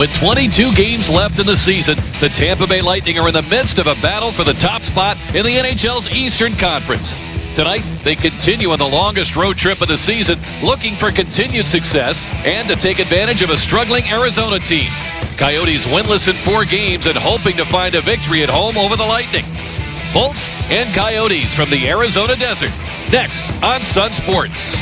With 22 games left in the season, the Tampa Bay Lightning are in the midst of a battle for the top spot in the NHL's Eastern Conference. Tonight, they continue on the longest road trip of the season, looking for continued success and to take advantage of a struggling Arizona team. Coyotes winless in 4 games and hoping to find a victory at home over the Lightning. Bolts and Coyotes from the Arizona desert. Next on Sun Sports.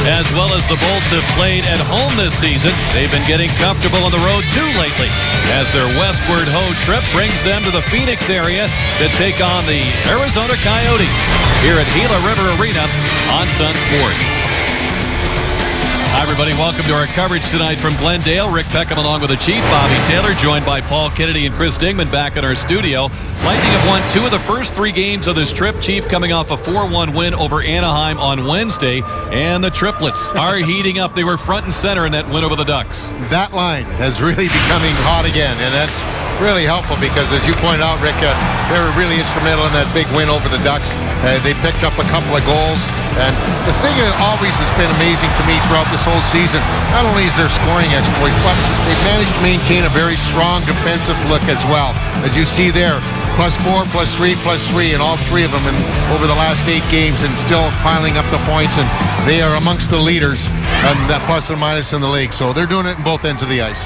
As well as the Bolts have played at home this season, they've been getting comfortable on the road too lately, as their westward ho trip brings them to the Phoenix area to take on the Arizona Coyotes here at Gila River Arena on Sun Sports. Hi, everybody. Welcome to our coverage tonight from Glendale. Rick Peckham along with the Chief, Bobby Taylor, joined by Paul Kennedy and Chris Dingman back in our studio. Lightning have won 2 of the first 3 games of this trip. Chief coming off a 4-1 win over Anaheim on Wednesday. And the triplets are heating up. They were front and center in that win over the Ducks. That line is really becoming hot again, and that's really helpful because, as you pointed out, Rick, they were really instrumental in that big win over the Ducks. They picked up a couple of goals. And the thing that always has been amazing to me throughout this whole season, not only is their scoring exploits, but they've managed to maintain a very strong defensive look as well. As you see there, +4, +3, +3, and all 3 of them over the last 8 games, and still piling up the points. And they are amongst the leaders on that plus and minus in the league. So they're doing it in both ends of the ice.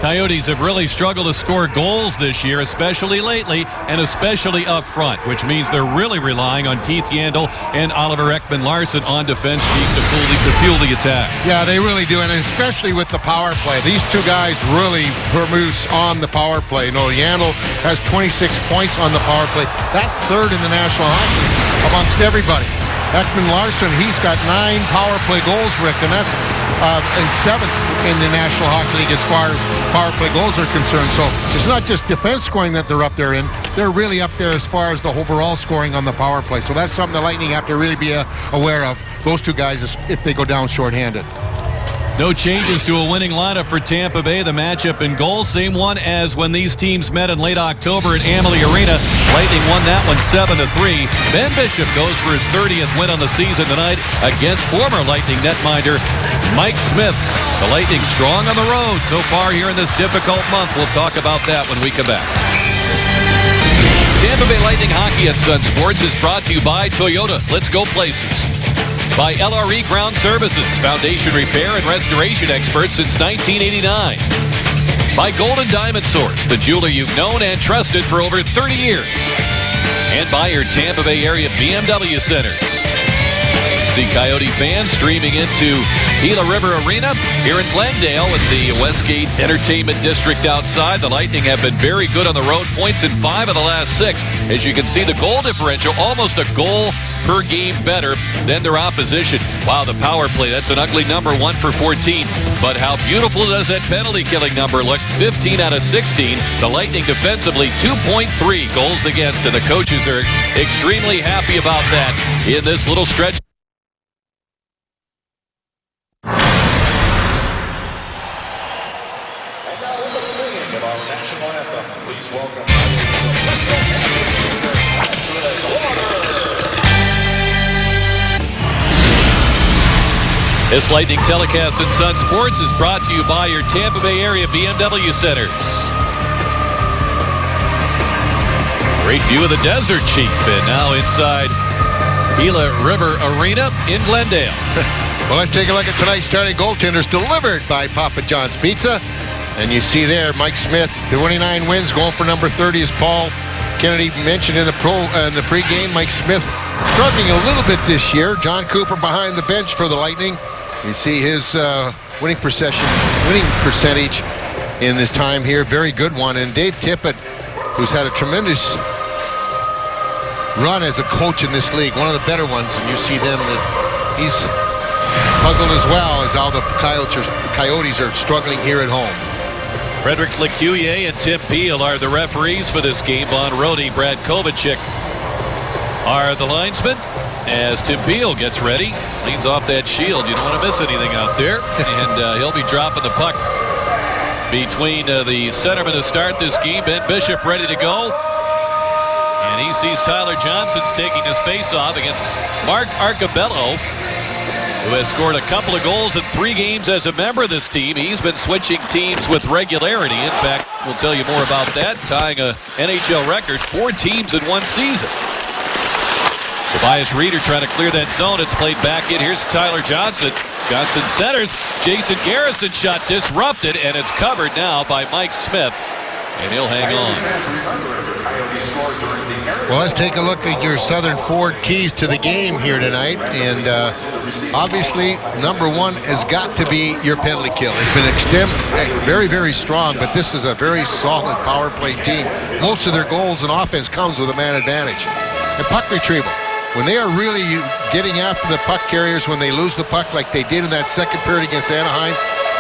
Coyotes have really struggled to score goals this year, especially lately, and especially up front, which means they're really relying on Keith Yandle and Oliver Ekman-Larsson on defense, Chief, to fuel the attack. Yeah, they really do, and especially with the power play. These 2 guys really produce on the power play. You know, Yandle has 26 points on the power play. That's 3rd in the National Hockey League amongst everybody. Ekman-Larsson, he's got 9 power play goals, Rick, and that's in 7th in the National Hockey League as far as power play goals are concerned. So it's not just defense scoring that they're up there in. They're really up there as far as the overall scoring on the power play. So that's something the Lightning have to really be aware of, those 2 guys, if they go down shorthanded. No changes to a winning lineup for Tampa Bay. The matchup in goal, same one as when these teams met in late October at Amalie Arena. Lightning won that one 7-3. Ben Bishop goes for his 30th win on the season tonight against former Lightning netminder Mike Smith. The Lightning strong on the road so far here in this difficult month. We'll talk about that when we come back. Tampa Bay Lightning hockey at Sun Sports is brought to you by Toyota. Let's go places. By LRE Ground Services, foundation repair and restoration experts since 1989. By Golden Diamond Source, the jeweler you've known and trusted for over 30 years. And by your Tampa Bay area BMW centers. See Coyote fans streaming into Gila River Arena here in Glendale with the Westgate Entertainment District outside. The Lightning have been very good on the road, points in 5 of the last 6. As you can see, the goal differential, almost a goal per game better than their opposition. Wow, the power play, that's an ugly number, 1 for 14. But how beautiful does that penalty killing number look? 15 out of 16. The Lightning defensively, 2.3 goals against, and the coaches are extremely happy about that in this little stretch. This Lightning telecast in Sun Sports is brought to you by your Tampa Bay area BMW centers. Great view of the desert, Chief, and now inside Gila River Arena in Glendale. Well, let's take a look at tonight's starting goaltenders delivered by Papa John's Pizza. And you see there, Mike Smith, 29 wins, going for number 30, as Paul Kennedy mentioned in the pregame. Mike Smith struggling a little bit this year. John Cooper behind the bench for the Lightning. You see his winning percentage in this time here, very good one. And Dave Tippett, who's had a tremendous run as a coach in this league, one of the better ones, and you see them that he's puzzled as well as how the Coyotes are struggling here at home. Frederick Lecuyer and Tim Peel are the referees for this game. On roadie Brad Kovacic are the linesmen. As Tim Peel gets ready, leans off that shield. You don't want to miss anything out there. And he'll be dropping the puck between the centermen to start this game. Ben Bishop ready to go. And he sees Tyler Johnson's taking his face-off against Mark Arcabello, who has scored a couple of goals in 3 games as a member of this team. He's been switching teams with regularity. In fact, we'll tell you more about that, tying a NHL record, 4 teams in 1 season. Tobias Reeder trying to clear that zone. It's played back in. Here's Tyler Johnson. Johnson centers. Jason Garrison shot disrupted, and it's covered now by Mike Smith. And he'll hang on. Well, let's take a look at your Southern Ford keys to the game here tonight. And obviously, number 1 has got to be your penalty kill. It's been very, very strong, but this is a very solid power play team. Most of their goals and offense comes with a man advantage. And puck retrieval. When they are really getting after the puck carriers, when they lose the puck like they did in that second period against Anaheim,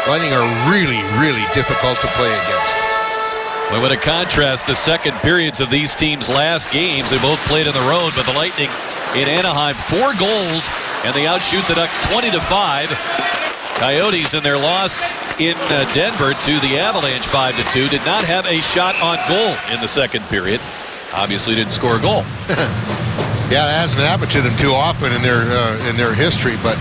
Lightning are really, really difficult to play against. Well, what a contrast the second periods of these teams' last games. They both played on the road, but the Lightning in Anaheim, 4 goals, and they outshoot the Ducks 20-5. Coyotes in their loss in Denver to the Avalanche 5-2 did not have a shot on goal in the second period. Obviously didn't score a goal. Yeah, that hasn't happened to them too often in their history. But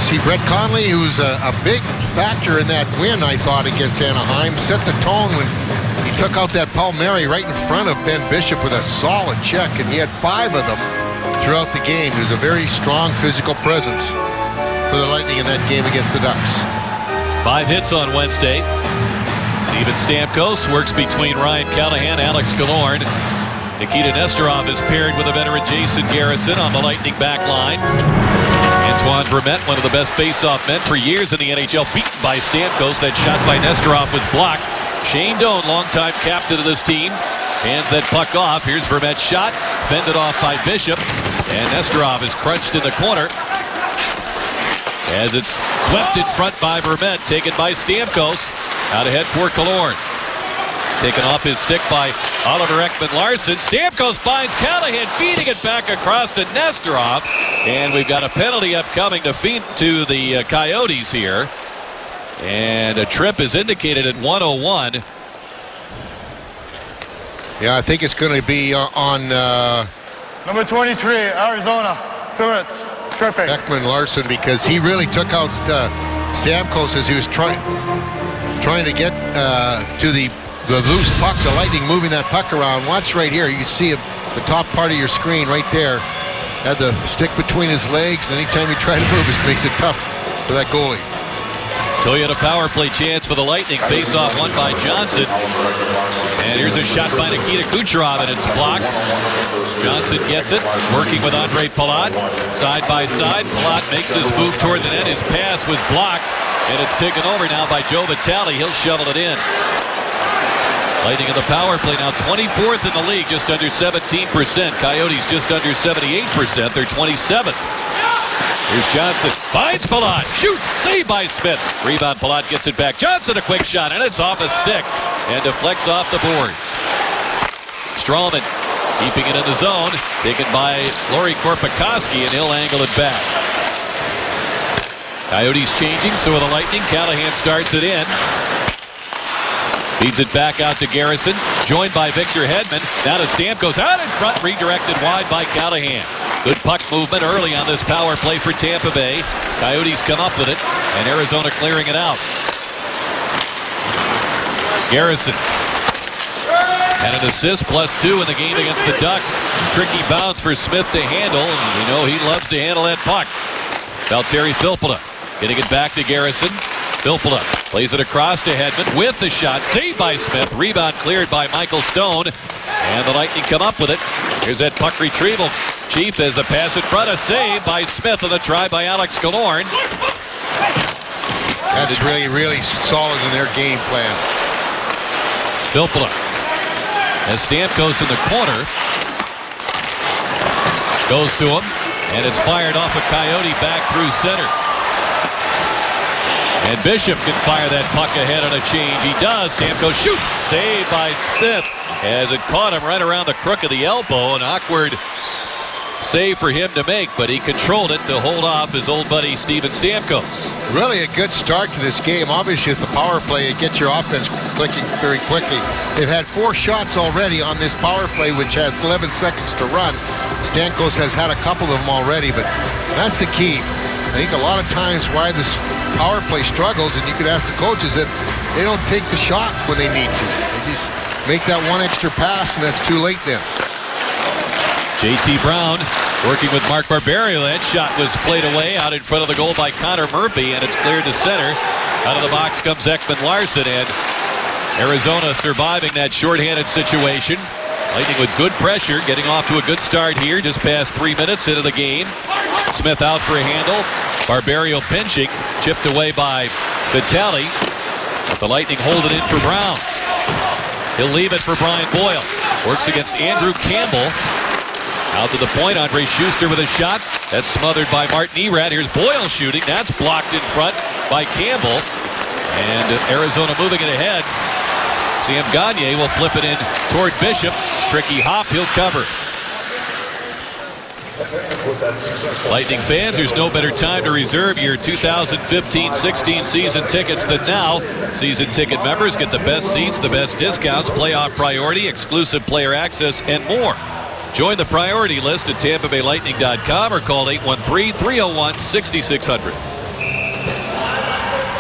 see, Brett Connolly, who's a big factor in that win, I thought, against Anaheim, set the tone when he took out that Palmieri right in front of Ben Bishop with a solid check, and he had 5 of them throughout the game. He was a very strong physical presence for the Lightning in that game against the Ducks. 5 hits on Wednesday. Steven Stamkos works between Ryan Callahan, Alex Killorn. Nikita Nesterov is paired with a veteran Jason Garrison on the Lightning back line. Antoine Vermette, one of the best face-off men for years in the NHL, beaten by Stamkos. That shot by Nesterov was blocked. Shane Doan, longtime captain of this team, hands that puck off. Here's Vermette's shot, fended off by Bishop, and Nesterov is crunched in the corner as it's swept in front by Vermette, taken by Stamkos. Out ahead for Killorn. Taken off his stick by Oliver Ekman-Larsson. Stamkos finds Callahan, feeding it back across to Nesterov. And we've got a penalty upcoming to feed to the Coyotes here. And a trip is indicated at 101. Yeah, I think it's going to be on... Number 23, Arizona, Turrets, tripping. Ekman-Larsson, because he really took out Stamkos as he was trying to get to the loose puck. The Lightning moving that puck around. Watch right here. You see the top part of your screen right there. Had the stick between his legs, and anytime he tried to move, it makes it tough for that goalie. Toyota power play chance for the Lightning. Face-off won by Johnson. And here's a shot by Nikita Kucherov, and it's blocked. Johnson gets it, working with Andre Palat. Side by side, Palat makes his move toward the net. His pass was blocked, and it's taken over now by Joe Vitale. He'll shovel it in. Lightning in the power play now 24th in the league, just under 17%. Coyotes just under 78%. They're 27th. Here's Johnson, finds Palat, shoots, saved by Smith. Rebound, Palat gets it back. Johnson, a quick shot, and it's off a stick and deflects off the boards. Strawman keeping it in the zone, taken by Lauri Korpikoski, and he'll angle it back. Coyotes changing, so with the Lightning, Callahan starts it in. Feeds it back out to Garrison, joined by Victor Hedman. Now to Stamkos, out in front, redirected wide by Callahan. Good puck movement early on this power play for Tampa Bay. Coyotes come up with it, and Arizona clearing it out. Garrison had an assist, +2 in the game against the Ducks. Tricky bounce for Smith to handle, and we know he loves to handle that puck. Valtteri Filppula getting it back to Garrison. Filppula plays it across to Hedman with the shot, saved by Smith. Rebound cleared by Michael Stone, and the Lightning come up with it. Here's that puck retrieval. Chief as a pass in front, a save by Smith, and a try by Alex Killorn. That's really, really solid in their game plan. Filppula as Stamkos in the corner. Goes to him, and it's fired off a Coyote back through center. And Bishop can fire that puck ahead on a change. He does. Stamkos shoots. Saved by Smith as it caught him right around the crook of the elbow. An awkward save for him to make, but he controlled it to hold off his old buddy Steven Stamkos. Really a good start to this game. Obviously, with the power play, it gets your offense clicking very quickly. They've had 4 shots already on this power play, which has 11 seconds to run. Stamkos has had a couple of them already, but that's the key. I think a lot of times why this power play struggles, and you could ask the coaches, that they don't take the shot when they need to. They just make that one extra pass, and that's too late then. J.T. Brown working with Mark Barberio. That shot was played away out in front of the goal by Connor Murphy, and it's cleared to center. Out of the box comes Ekman Larsson, and Arizona surviving that shorthanded situation. Lightning with good pressure, getting off to a good start here, just past 3 minutes into the game. Smith out for a handle. Barberio pinching, chipped away by Vitale. But the Lightning hold it in for Brown. He'll leave it for Brian Boyle. Works against Andrew Campbell. Out to the point, Andre Schuster with a shot. That's smothered by Martin Erat. Here's Boyle shooting. That's blocked in front by Campbell. And Arizona moving it ahead. Sam Gagner will flip it in toward Bishop. Tricky hop, he'll cover. Lightning fans, there's no better time to reserve your 2015-16 season tickets than now. Season ticket members get the best seats, the best discounts, playoff priority, exclusive player access, and more. Join the priority list at TampaBayLightning.com or call 813-301-6600.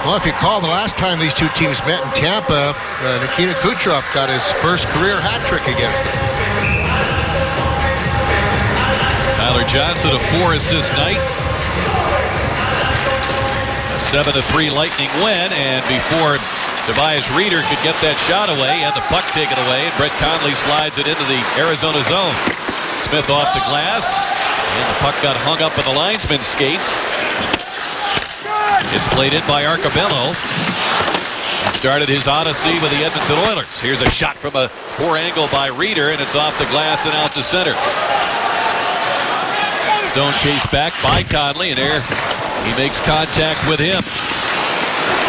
Well, if you recall, the last time these two teams met in Tampa, Nikita Kucherov got his first career hat trick against them. Tyler Johnson, a 4-assist night. A 7-3 Lightning win, and before Tobias Reeder could get that shot away and the puck taken away, and Brett Conley slides it into the Arizona zone. Smith off the glass, and the puck got hung up in the linesman's skates. It's played in by Arcabello. He started his odyssey with the Edmonton Oilers. Here's a shot from a poor angle by Reeder, and it's off the glass and out to center. Stone chased back by Conley, and there he makes contact with him.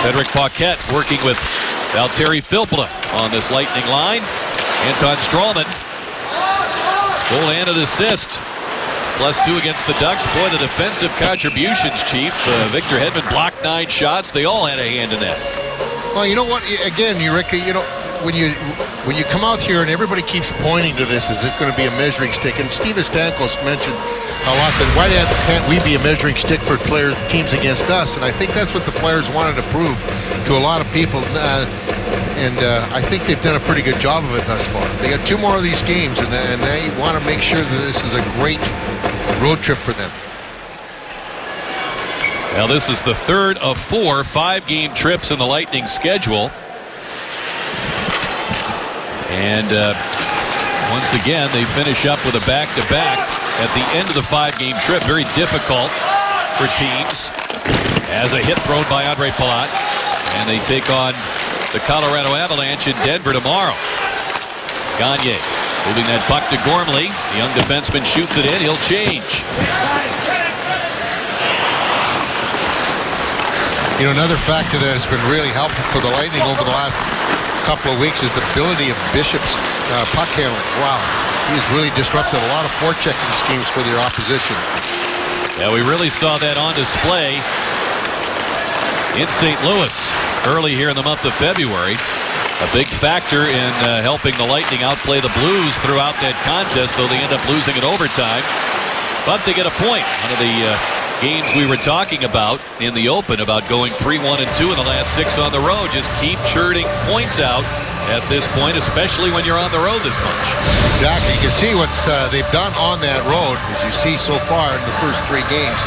Cedric Paquette working with Valtteri Filppula on this Lightning line. Anton Strawman, goal and an assist. +2 against the Ducks. Boy, the defensive contributions, Chief. Victor Hedman blocked 9 shots. They all had a hand in that. Well, you know what? Again, Eureka, you know, when you come out here and everybody keeps pointing to this, is it going to be a measuring stick? And Steven Stamkos mentioned a lot that why can't we be a measuring stick for teams against us? And I think that's what the players wanted to prove to a lot of people. I think they've done a pretty good job of it thus far. They got 2 more of these games, and they want to make sure that this is a great road trip for them. Well, this is the 3rd of 4 5-game trips in the Lightning schedule. And once again, they finish up with a back-to-back at the end of the 5-game trip. Very difficult for teams. As a hit thrown by Andre Palat. And they take on the Colorado Avalanche in Denver tomorrow. Gagner moving that puck to Gormley. The young defenseman shoots it in. He'll change. You know, another factor that has been really helpful for the Lightning over the last couple of weeks is the ability of Bishop's puck handling. Wow, he's really disrupted a lot of forechecking schemes for their opposition. Yeah, we really saw that on display in St. Louis early here in the month of February. A big factor in helping the Lightning outplay the Blues throughout that contest, though they end up losing in overtime. But they get a point. One of the games we were talking about in the open about going 3-1-2 in the last 6 on the road. Just keep churning points out at this point, especially when you're on the road this much. Exactly. You can see what they've done on that road, as you see so far in the first 3 games.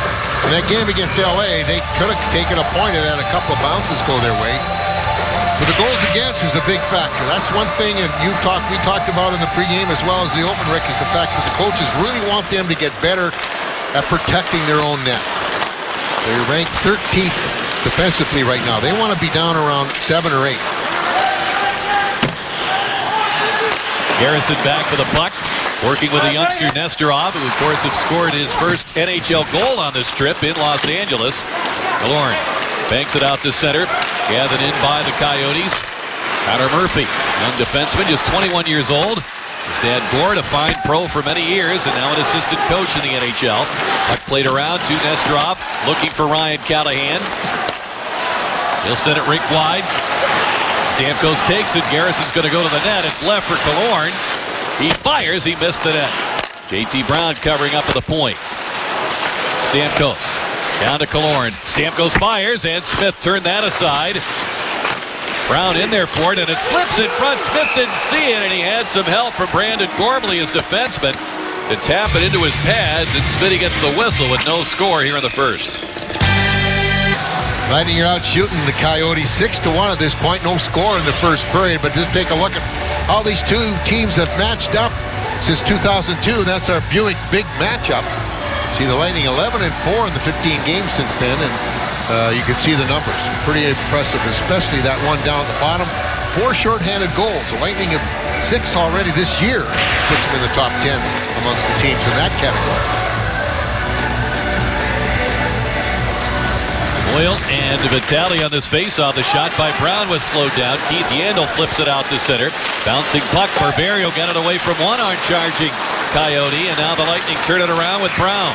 In that game against LA, they could have taken a point and had a couple of bounces go their way. But the goals against is a big factor. That's one thing, and we talked about in the pregame as well as the open, Rick, is the fact that the coaches really want them to get better at protecting their own net. They're ranked 13th defensively right now. They want to be down around 7 or 8. Garrison back for the puck, working with the youngster Nesterov, who of course has scored his first NHL goal on this trip in Los Angeles. Killorn banks it out to center, gathered in by the Coyotes. Connor Murphy, young defenseman, just 21 years old. His dad Gord, a fine pro for many years and now an assistant coach in the NHL. Puck played around to Nesterov, looking for Ryan Callahan. He'll send it rink wide. Stamkos takes it. Garrison's going to go to the net. It's left for Killorn. He fires. He missed the net. J.T. Brown covering up at the point. Stamkos down to Killorn. Stamkos fires, and Smith turned that aside. Brown in there for it, and it slips in front. Smith didn't see it, and he had some help from Brandon Gormley, his defenseman, to tap it into his pads, and Smitty gets the whistle with no score here in the first. Lightning are out shooting the Coyotes 6-1 at this point. No score in the first period, but just take a look at how these two teams have matched up since 2002. That's our Buick big matchup. See the Lightning 11-4 in the 15 games since then, and you can see the numbers. Pretty impressive, especially that one down at the bottom. 4 shorthanded goals. The Lightning have 6 already this year. Puts them in the top 10 amongst the teams in that category. Boyle and Vitale on this faceoff. The shot by Brown was slowed down. Keith Yandel flips it out to center. Bouncing puck. Barberio got it away from one arm charging Coyote, and now the Lightning turn it around with Brown.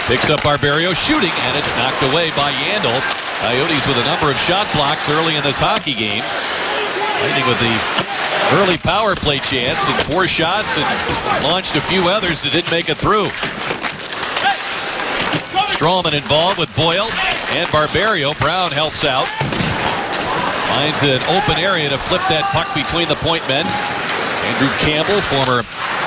Picks up Barberio shooting, and it's knocked away by Yandel. Coyotes with a number of shot blocks early in this hockey game. Lightning with the early power play chance and 4 shots and launched a few others that didn't make it through. Stroman involved with Boyle and Barberio. Brown helps out. Finds an open area to flip that puck between the point men. Andrew Campbell, former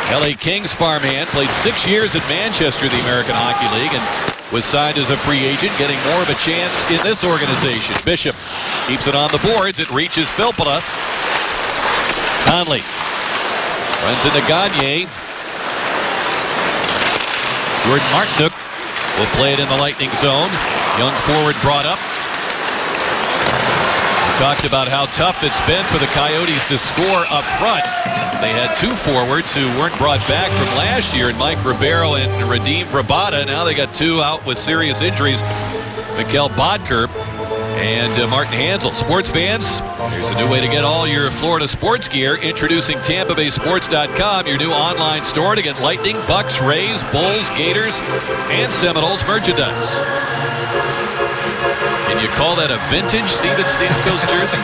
LA Kings farmhand, played 6 years at Manchester, the American Hockey League, and was signed as a free agent, getting more of a chance in this organization. Bishop keeps it on the boards. It reaches Filppula. Conley runs into Gagne. Jordan Martinook will play it in the Lightning zone. Young forward brought up. We talked about how tough it's been for the Coyotes to score up front. They had 2 forwards who weren't brought back from last year, in Mike Ribeiro and Radim Vrabada. Now they got 2 out with serious injuries, Mikkel Bodker and Martin Hansel. Sports fans, here's a new way to get all your Florida sports gear. Introducing TampaBaySports.com, your new online store to get Lightning, Bucks, Rays, Bulls, Gators, and Seminoles merchandise. Can you call that a vintage Steven Stamkos jersey?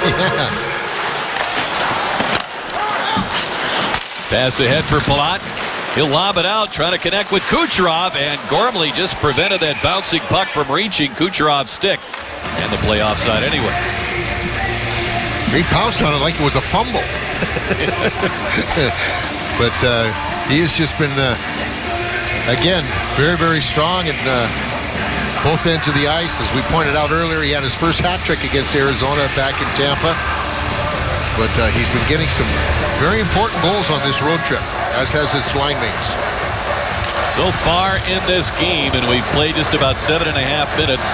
Yeah. Pass ahead for Palat. He'll lob it out, trying to connect with Kucherov, and Gormley just prevented that bouncing puck from reaching Kucherov's stick. And the play offside anyway. He pounced on it like it was a fumble. But he has just been, again, very, very strong in both ends of the ice. As we pointed out earlier, he had his first hat trick against Arizona back in Tampa. But he's been getting some very important goals on this road trip, as has his line mates. So far in this game, and we've played just about 7.5 minutes,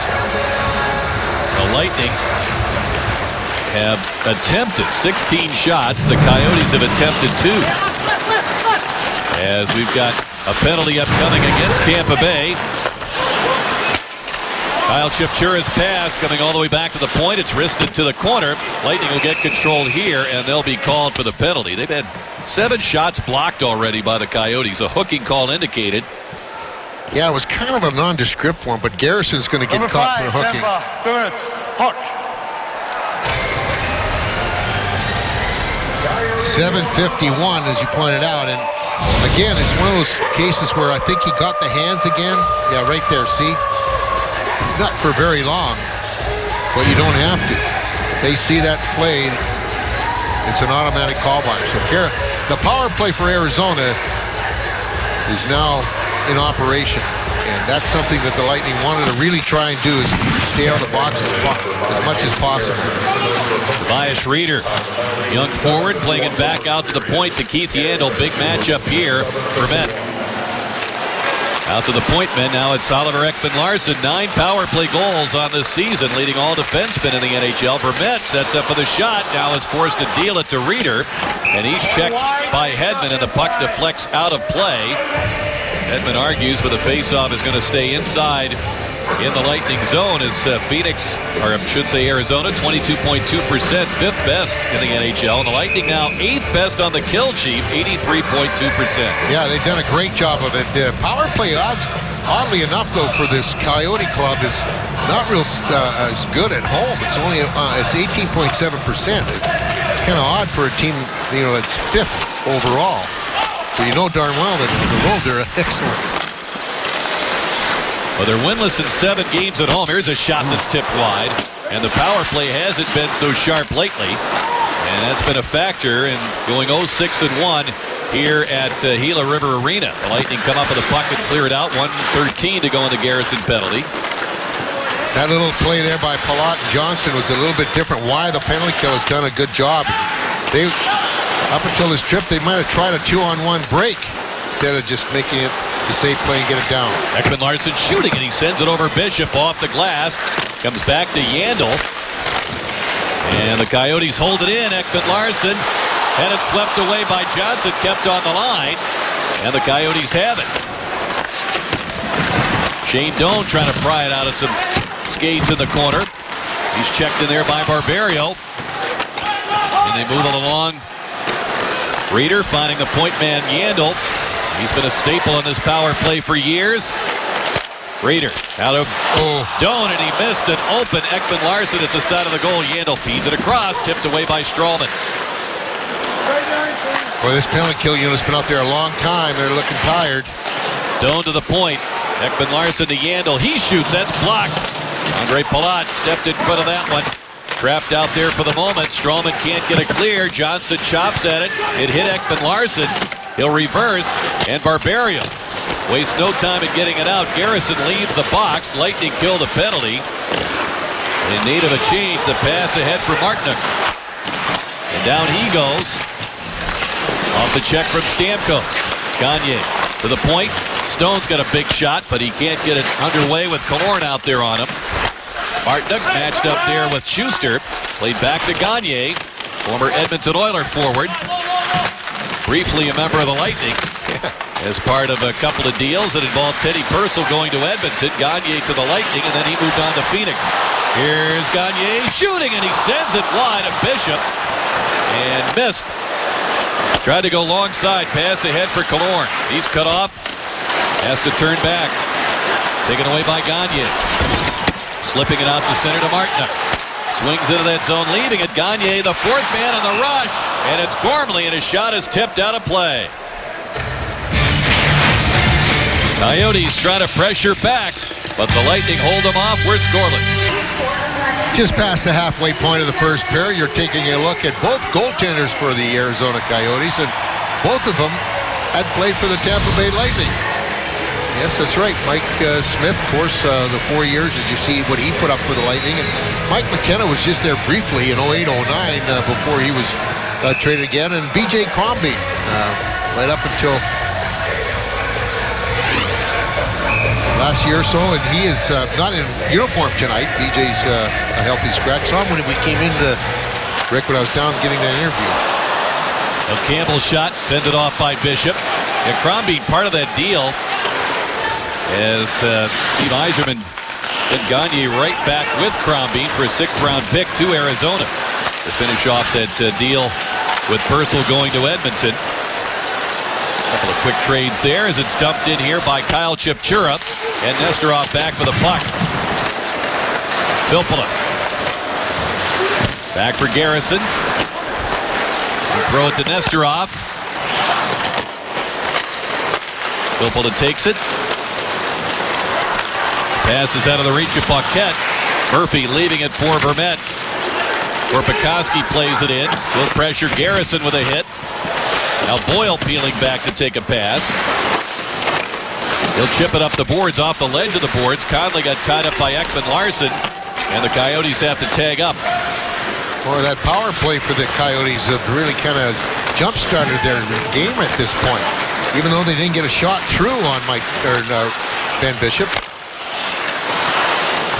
the Lightning have attempted 16 shots. The Coyotes have attempted 2. As we've got a penalty upcoming against Tampa Bay. Kyle Chipchura's pass coming all the way back to the point. It's wristed to the corner. Lightning will get control here, and they'll be called for the penalty. They've had 7 shots blocked already by the Coyotes. A hooking call indicated. Yeah, it was kind of a nondescript one, but Garrison's going to get caught for hooking. 2 minutes. Hook. 7:51, as you pointed out, and again, it's one of those cases where I think he got the hands again. Yeah, right there, see? Not for very long, but you don't have to. They see that play, it's an automatic call by him. So the power play for Arizona is now in operation, and that's something that the Lightning wanted to really try and do, is stay out of the box as much as possible. Tobias Reeder, young forward, playing it back out to the point to Keith Yandel. Big matchup here for Met. Out to the point men now, it's Oliver Ekman-Larsson. 9 power play goals on this season, leading all defensemen in the NHL. Vermette sets up for the shot, now is forced to deal it to Reeder, and he's checked by Hedman, and the puck deflects out of play. Hedman argues, but the faceoff is going to stay inside in the Lightning zone as Phoenix, or I should say Arizona, 22.2%, fifth best in the NHL. And the Lightning now eighth best on the kill sheet, 83.2%. Yeah, they've done a great job of it. Power play odds, oddly enough, though, for this Coyote club is not real as good at home. It's only it's 18.7%. It's kind of odd for a team, that's fifth overall. So you know darn well that in the road they're excellent. Well, they're winless in 7 games at home. Here's a shot that's tipped wide, and the power play hasn't been so sharp lately, and that's been a factor in going 0-6-1 here at Gila River Arena. The Lightning come up with a puck and clear it out. 1:13 to go in the Garrison penalty. That little play there by Palat and Johnston was a little bit different. Why the penalty kill has done a good job. They, up until this trip, they might have tried a 2-on-1 break instead of just making it the safe play and get it down. Ekman-Larsson shooting, and he sends it over Bishop off the glass. Comes back to Yandel. And the Coyotes hold it in. Ekman-Larsson had it swept away by Johnson, kept on the line. And the Coyotes have it. Shane Doan trying to pry it out of some skates in the corner. He's checked in there by Barberio. And they move it along. Reeder finding the point man Yandel. He's been a staple in this power play for years. Reeder out of Doan, and he missed an open Ekman-Larsson at the side of the goal. Yandel feeds it across, tipped away by Stralman. Well, this penalty kill unit's been out there a long time. They're looking tired. Doan to the point. Ekman-Larsson to Yandel. He shoots. That's blocked. Andre Palat stepped in front of that one. Trapped out there for the moment. Stralman can't get it clear. Johnson chops at it. It hit Ekman-Larsson. He'll reverse, and Barberio wastes no time in getting it out. Garrison leaves the box. Lightning kill the penalty. In need of a change, the pass ahead for Martinook. And down he goes. Off the check from Stamkos. Gagne to the point. Stone's got a big shot, but he can't get it underway with Killorn out there on him. Martinook matched up there with Schuster. Played back to Gagne, former Edmonton Oiler forward. Briefly a member of the Lightning as part of a couple of deals that involved Teddy Purcell going to Edmonton, Gagne to the Lightning, and then he moved on to Phoenix. Here's Gagne shooting, and he sends it wide of Bishop and missed. Tried to go long side, pass ahead for Killorn. He's cut off, has to turn back. Taken away by Gagne. Slipping it out to center to Martinook. Swings into that zone, leaving it. Gagne, the fourth man on the rush, and it's Gormley, and his shot is tipped out of play. Coyotes trying to pressure back, but the Lightning hold them off. We're scoreless. Just past the halfway point of the first period, you're taking a look at both goaltenders for the Arizona Coyotes, and both of them had played for the Tampa Bay Lightning. Yes, that's right. Mike Smith, of course, the 4 years, as you see what he put up for the Lightning. And Mike McKenna was just there briefly in 08-09 before he was traded again. And B.J. Crombie, right up until last year or so. And he is not in uniform tonight. B.J.'s a healthy scratch. Saw him when we came into Rick when I was down getting that interview. A Campbell shot fended off by Bishop. And Crombie, part of that deal, as Steve Yzerman and Gagne right back with Crombie for a 6th-round pick to Arizona to finish off that deal with Purcell going to Edmonton. A couple of quick trades there as it's dumped in here by Kyle Chipchura, and Nesterov back for the puck. Filppula back for Garrison. Throw it to Nesterov. Filppula takes it. Passes out of the reach of Paquette. Murphy leaving it for Vermette. Korpikoski plays it in. Will pressure Garrison with a hit. Now Boyle peeling back to take a pass. He'll chip it up the boards, off the ledge of the boards. Conley got tied up by Ekman-Larsson, and the Coyotes have to tag up. Boy, that power play for the Coyotes have really kind of jump-started their game at this point. Even though they didn't get a shot through on Ben Bishop.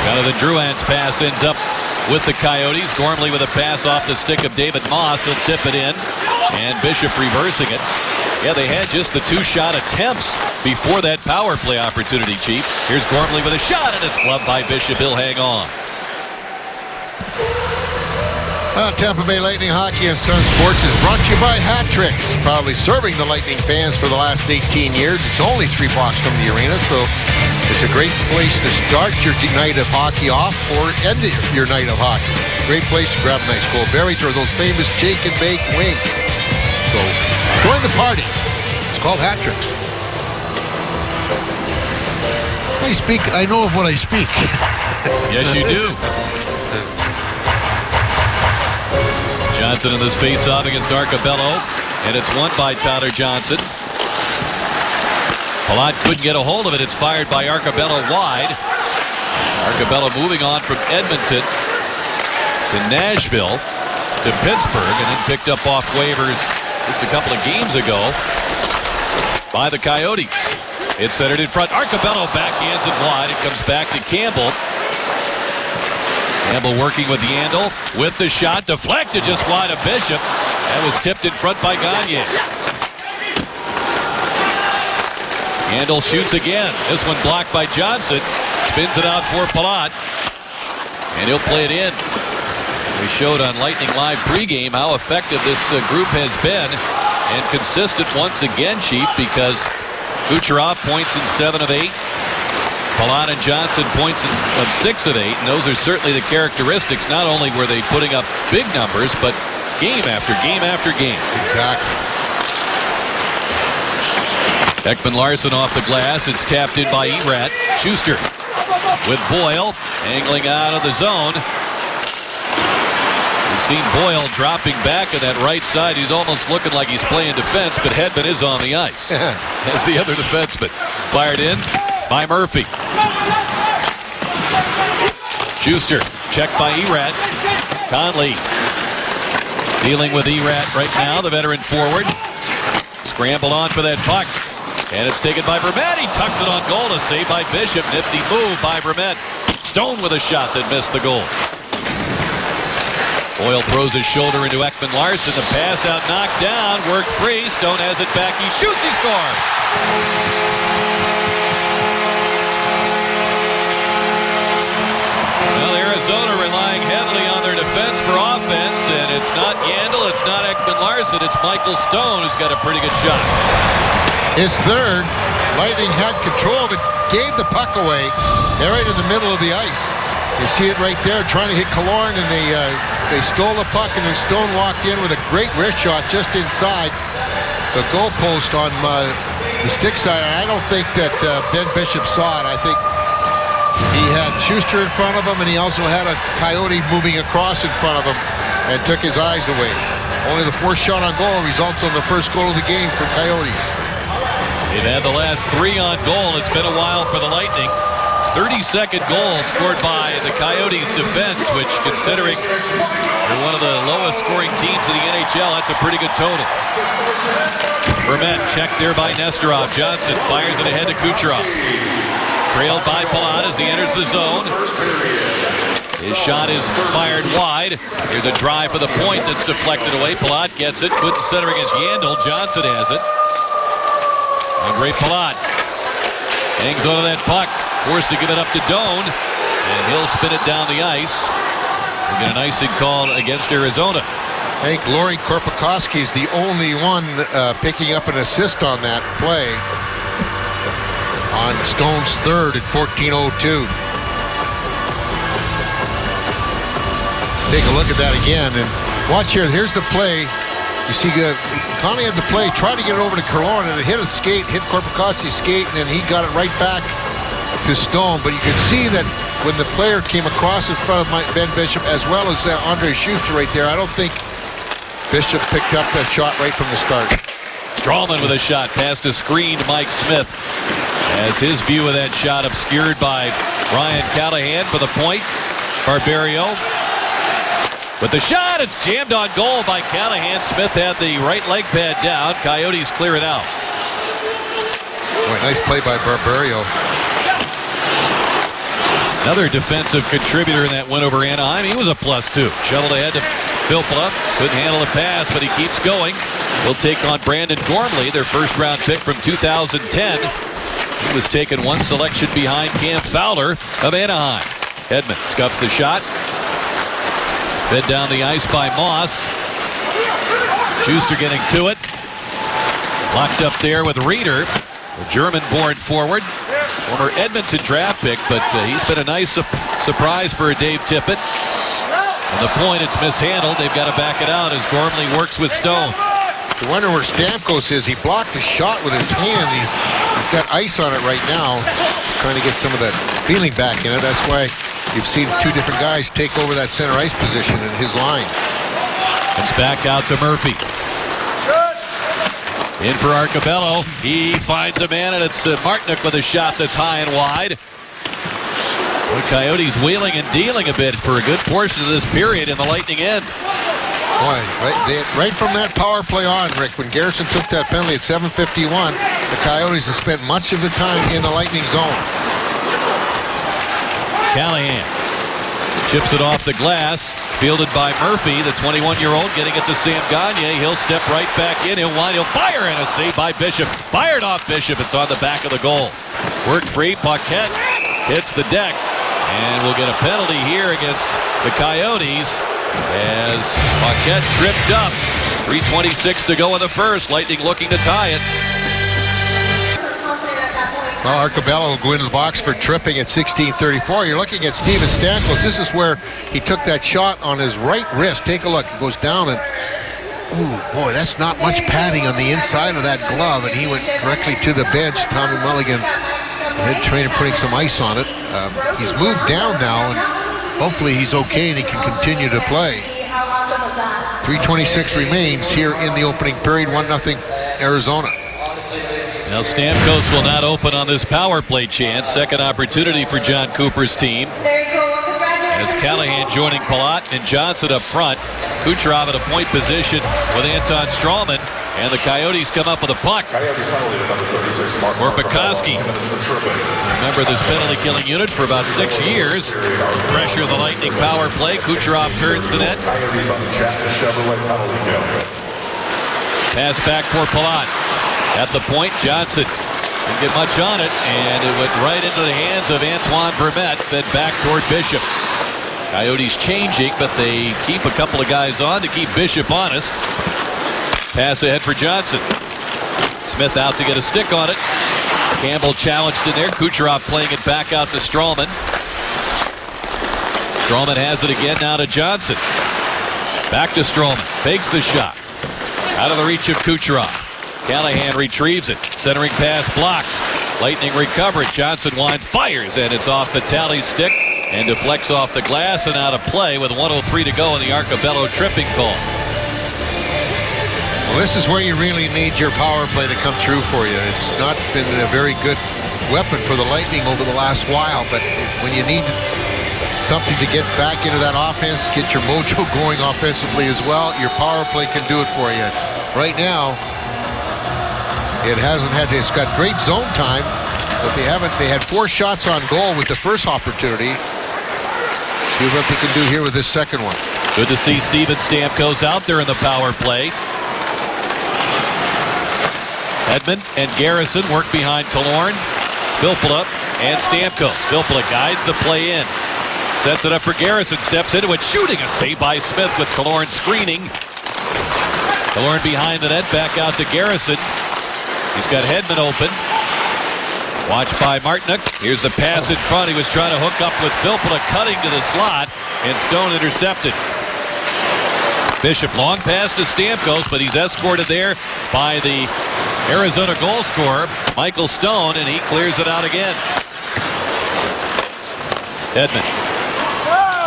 Jonathan Drouin's pass ends up with the Coyotes. Gormley with a pass off the stick of David Moss. He'll tip it in. And Bishop reversing it. Yeah, they had just the 2-shot attempts before that power play opportunity, Chief. Here's Gormley with a shot, and it's gloved by Bishop. He'll hang on. Tampa Bay Lightning Hockey and Sun Sports is brought to you by Hat Tricks, proudly serving the Lightning fans for the last 18 years. It's only 3 blocks from the arena, so it's a great place to start your night of hockey off or end your night of hockey. Great place to grab a nice cold beverage or those famous shake and bake wings. So join the party. It's called Hat Tricks. I know of what I speak. Yes, you do. Johnson in this face-off against Arcobello, and it's won by Tyler Johnson. Palat couldn't get a hold of it. It's fired by Arcobello wide. Arcobello moving on from Edmonton to Nashville to Pittsburgh, and then picked up off waivers just a couple of games ago by the Coyotes. It's centered in front. Arcobello backhands it wide. It comes back to Campbell. Campbell working with Yandel with the shot. Deflected just wide of Bishop. That was tipped in front by Gagne. Yandel shoots again. This one blocked by Johnson. Spins it out for Palat. And he'll play it in. We showed on Lightning Live pregame how effective this group has been. And consistent once again, Chief, because Kucherov points in 7 of 8. Palat and Johnson points of 6 of 8, and those are certainly the characteristics. Not only were they putting up big numbers, but game after game after game. Exactly. Ekman-Larsson off the glass. It's tapped in by Erat. Schuster with Boyle angling out of the zone. We've seen Boyle dropping back on that right side. He's almost looking like he's playing defense, but Hedman is on the ice as the other defenseman. Fired in by Murphy. Schuster checked by Erat. Conley dealing with Erat right now, the veteran forward. Scramble on for that puck. And it's taken by Vermette. He tucked it on goal to save by Bishop. Nifty move by Vermette. Stone with a shot that missed the goal. Boyle throws his shoulder into Ekman-Larsson. The pass out, knocked down, worked free. Stone has it back. He shoots, he scores. Well, Arizona relying heavily on their defense for offense, and it's not Yandel, it's not Ekman-Larsson, it's Michael Stone who's got a pretty good shot. His third. Lightning had control of it, gave the puck away. They're right in the middle of the ice. You see it right there, trying to hit Killorn, and they stole the puck, and then Stone walked in with a great wrist shot just inside the goalpost on the stick side. I don't think that Ben Bishop saw it. I think he had Schuster in front of him, and he also had a Coyote moving across in front of him and took his eyes away. Only the 4th shot on goal results in the first goal of the game for Coyotes. They've had the last 3 on goal. It's been a while for the Lightning. 32nd goal scored by the Coyotes defense, which, considering they're one of the lowest scoring teams in the NHL, that's a pretty good total. Vermette checked there by Nesterov. Johnson fires it ahead to Kucherov. Trailed by Palat as he enters the zone. His shot is fired wide. Here's a drive for the point that's deflected away. Palat gets it. Couldn't center against Yandel. Johnson has it. And great Palat hangs onto that puck. Forced to give it up to Doan. And he'll spin it down the ice. We get an icing call against Arizona. I think Lauri Korpikoski is the only one picking up an assist on that play. On Stone's third at 14:02. Take a look at that again, and watch here. Here's the play. You see, Conley had the play, tried to get it over to Killorn, and it hit a skate, hit Korpikoski's skate, and then he got it right back to Stone. But you can see that when the player came across in front of Ben Bishop, as well as Andre Schuster right there, I don't think Bishop picked up that shot right from the start. Strawman with a shot past a screen to Mike Smith. As his view of that shot obscured by Ryan Callahan for the point. Barberio with the shot. It's jammed on goal by Callahan. Smith had the right leg pad down. Coyotes clear it out. Boy, nice play by Barberio. Another defensive contributor in that win over Anaheim. He was a +2. Shuttled ahead to Filppula. Couldn't handle the pass, but he keeps going. He'll take on Brandon Gormley, their first-round pick from 2010. He was taken one selection behind Cam Fowler of Anaheim. Hedman scuffs the shot. Fed down the ice by Moss. Schuster getting to it. Locked up there with Reeder, the German-born forward. Former Edmonton draft pick, but he's been a nice surprise for Dave Tippett. And the point, it's mishandled. They've got to back it out as Gormley works with Stone. You wonder where Stamkos is. He blocked a shot with his hand. He's got ice on it right now, trying to get some of that feeling back in it. That's why you've seen two different guys take over that center ice position in his line. Comes back out to Murphy. In for Arcobello. He finds a man, and it's Martinook with a shot that's high and wide. The Coyotes wheeling and dealing a bit for a good portion of this period in the Lightning end. Boy, right from that power play on, Rick, when Garrison took that penalty at 7:51, the Coyotes have spent much of the time in the Lightning zone. Callahan chips it off the glass. Fielded by Murphy, the 21-year-old, getting it to Sam Gagner. He'll step right back in. He'll fire, and a save by Bishop. Fired off Bishop. It's on the back of the goal. Work free. Paquette hits the deck. And we'll get a penalty here against the Coyotes as Paquette tripped up. 3:26 to go in the first. Lightning looking to tie it. Well, Arcobello will go into the box for tripping at 16:34. You're looking at Steven Stamkos. This is where he took that shot on his right wrist. Take a look. It goes down, and ooh, boy, that's not much padding on the inside of that glove, and he went directly to the bench. Tommy Mulligan, the head trainer, putting some ice on it. He's moved down now, and hopefully he's okay and he can continue to play. 3:26 remains here in the opening period. 1-0 Arizona. Now Stamkos will not open on this power play chance. Second opportunity for John Cooper's team. As Callahan joining Palat and Johnson up front. Kucherov at a point position with Anton Strawman. And the Coyotes come up with a puck. Or Bukowski. Remember this penalty killing unit for about 6 years. Pressure of the Lightning power play. Kucherov turns the net. Pass back for Palat. At the point, Johnson didn't get much on it, and it went right into the hands of Antoine Vermette, fed back toward Bishop. Coyotes changing, but they keep a couple of guys on to keep Bishop honest. Pass ahead for Johnson. Smith out to get a stick on it. Campbell challenged in there. Kucherov playing it back out to Strawman. Strawman has it again now to Johnson. Back to Strawman. Fakes the shot. Out of the reach of Kucherov. Callahan retrieves it. Centering pass blocked. Lightning recovered. Johnson winds, fires, and it's off the tally stick and deflects off the glass and out of play with 1:03 to go in the Arcobello tripping call. Well, this is where you really need your power play to come through for you. It's not been a very good weapon for the Lightning over the last while, but when you need something to get back into that offense, get your mojo going offensively as well, your power play can do it for you. Right now, it hasn't had to. It's got great zone time, but they haven't. They had 4 shots on goal with the first opportunity. See what they can do here with this second one. Good to see Steven Stamkos out there in the power play. Hedman and Garrison work behind Killorn. Filppula and Stamkos. Filppula guides the play in. Sets it up for Garrison. Steps into it, shooting a save by Smith with Killorn screening. Killorn behind the net, back out to Garrison. He's got Hedman open. Watched by Martinook. Here's the pass in front. He was trying to hook up with Filppula, cutting to the slot, and Stone intercepted. Bishop, long pass to Stamkos, but he's escorted there by the Arizona goal scorer, Michael Stone, and he clears it out again. Hedman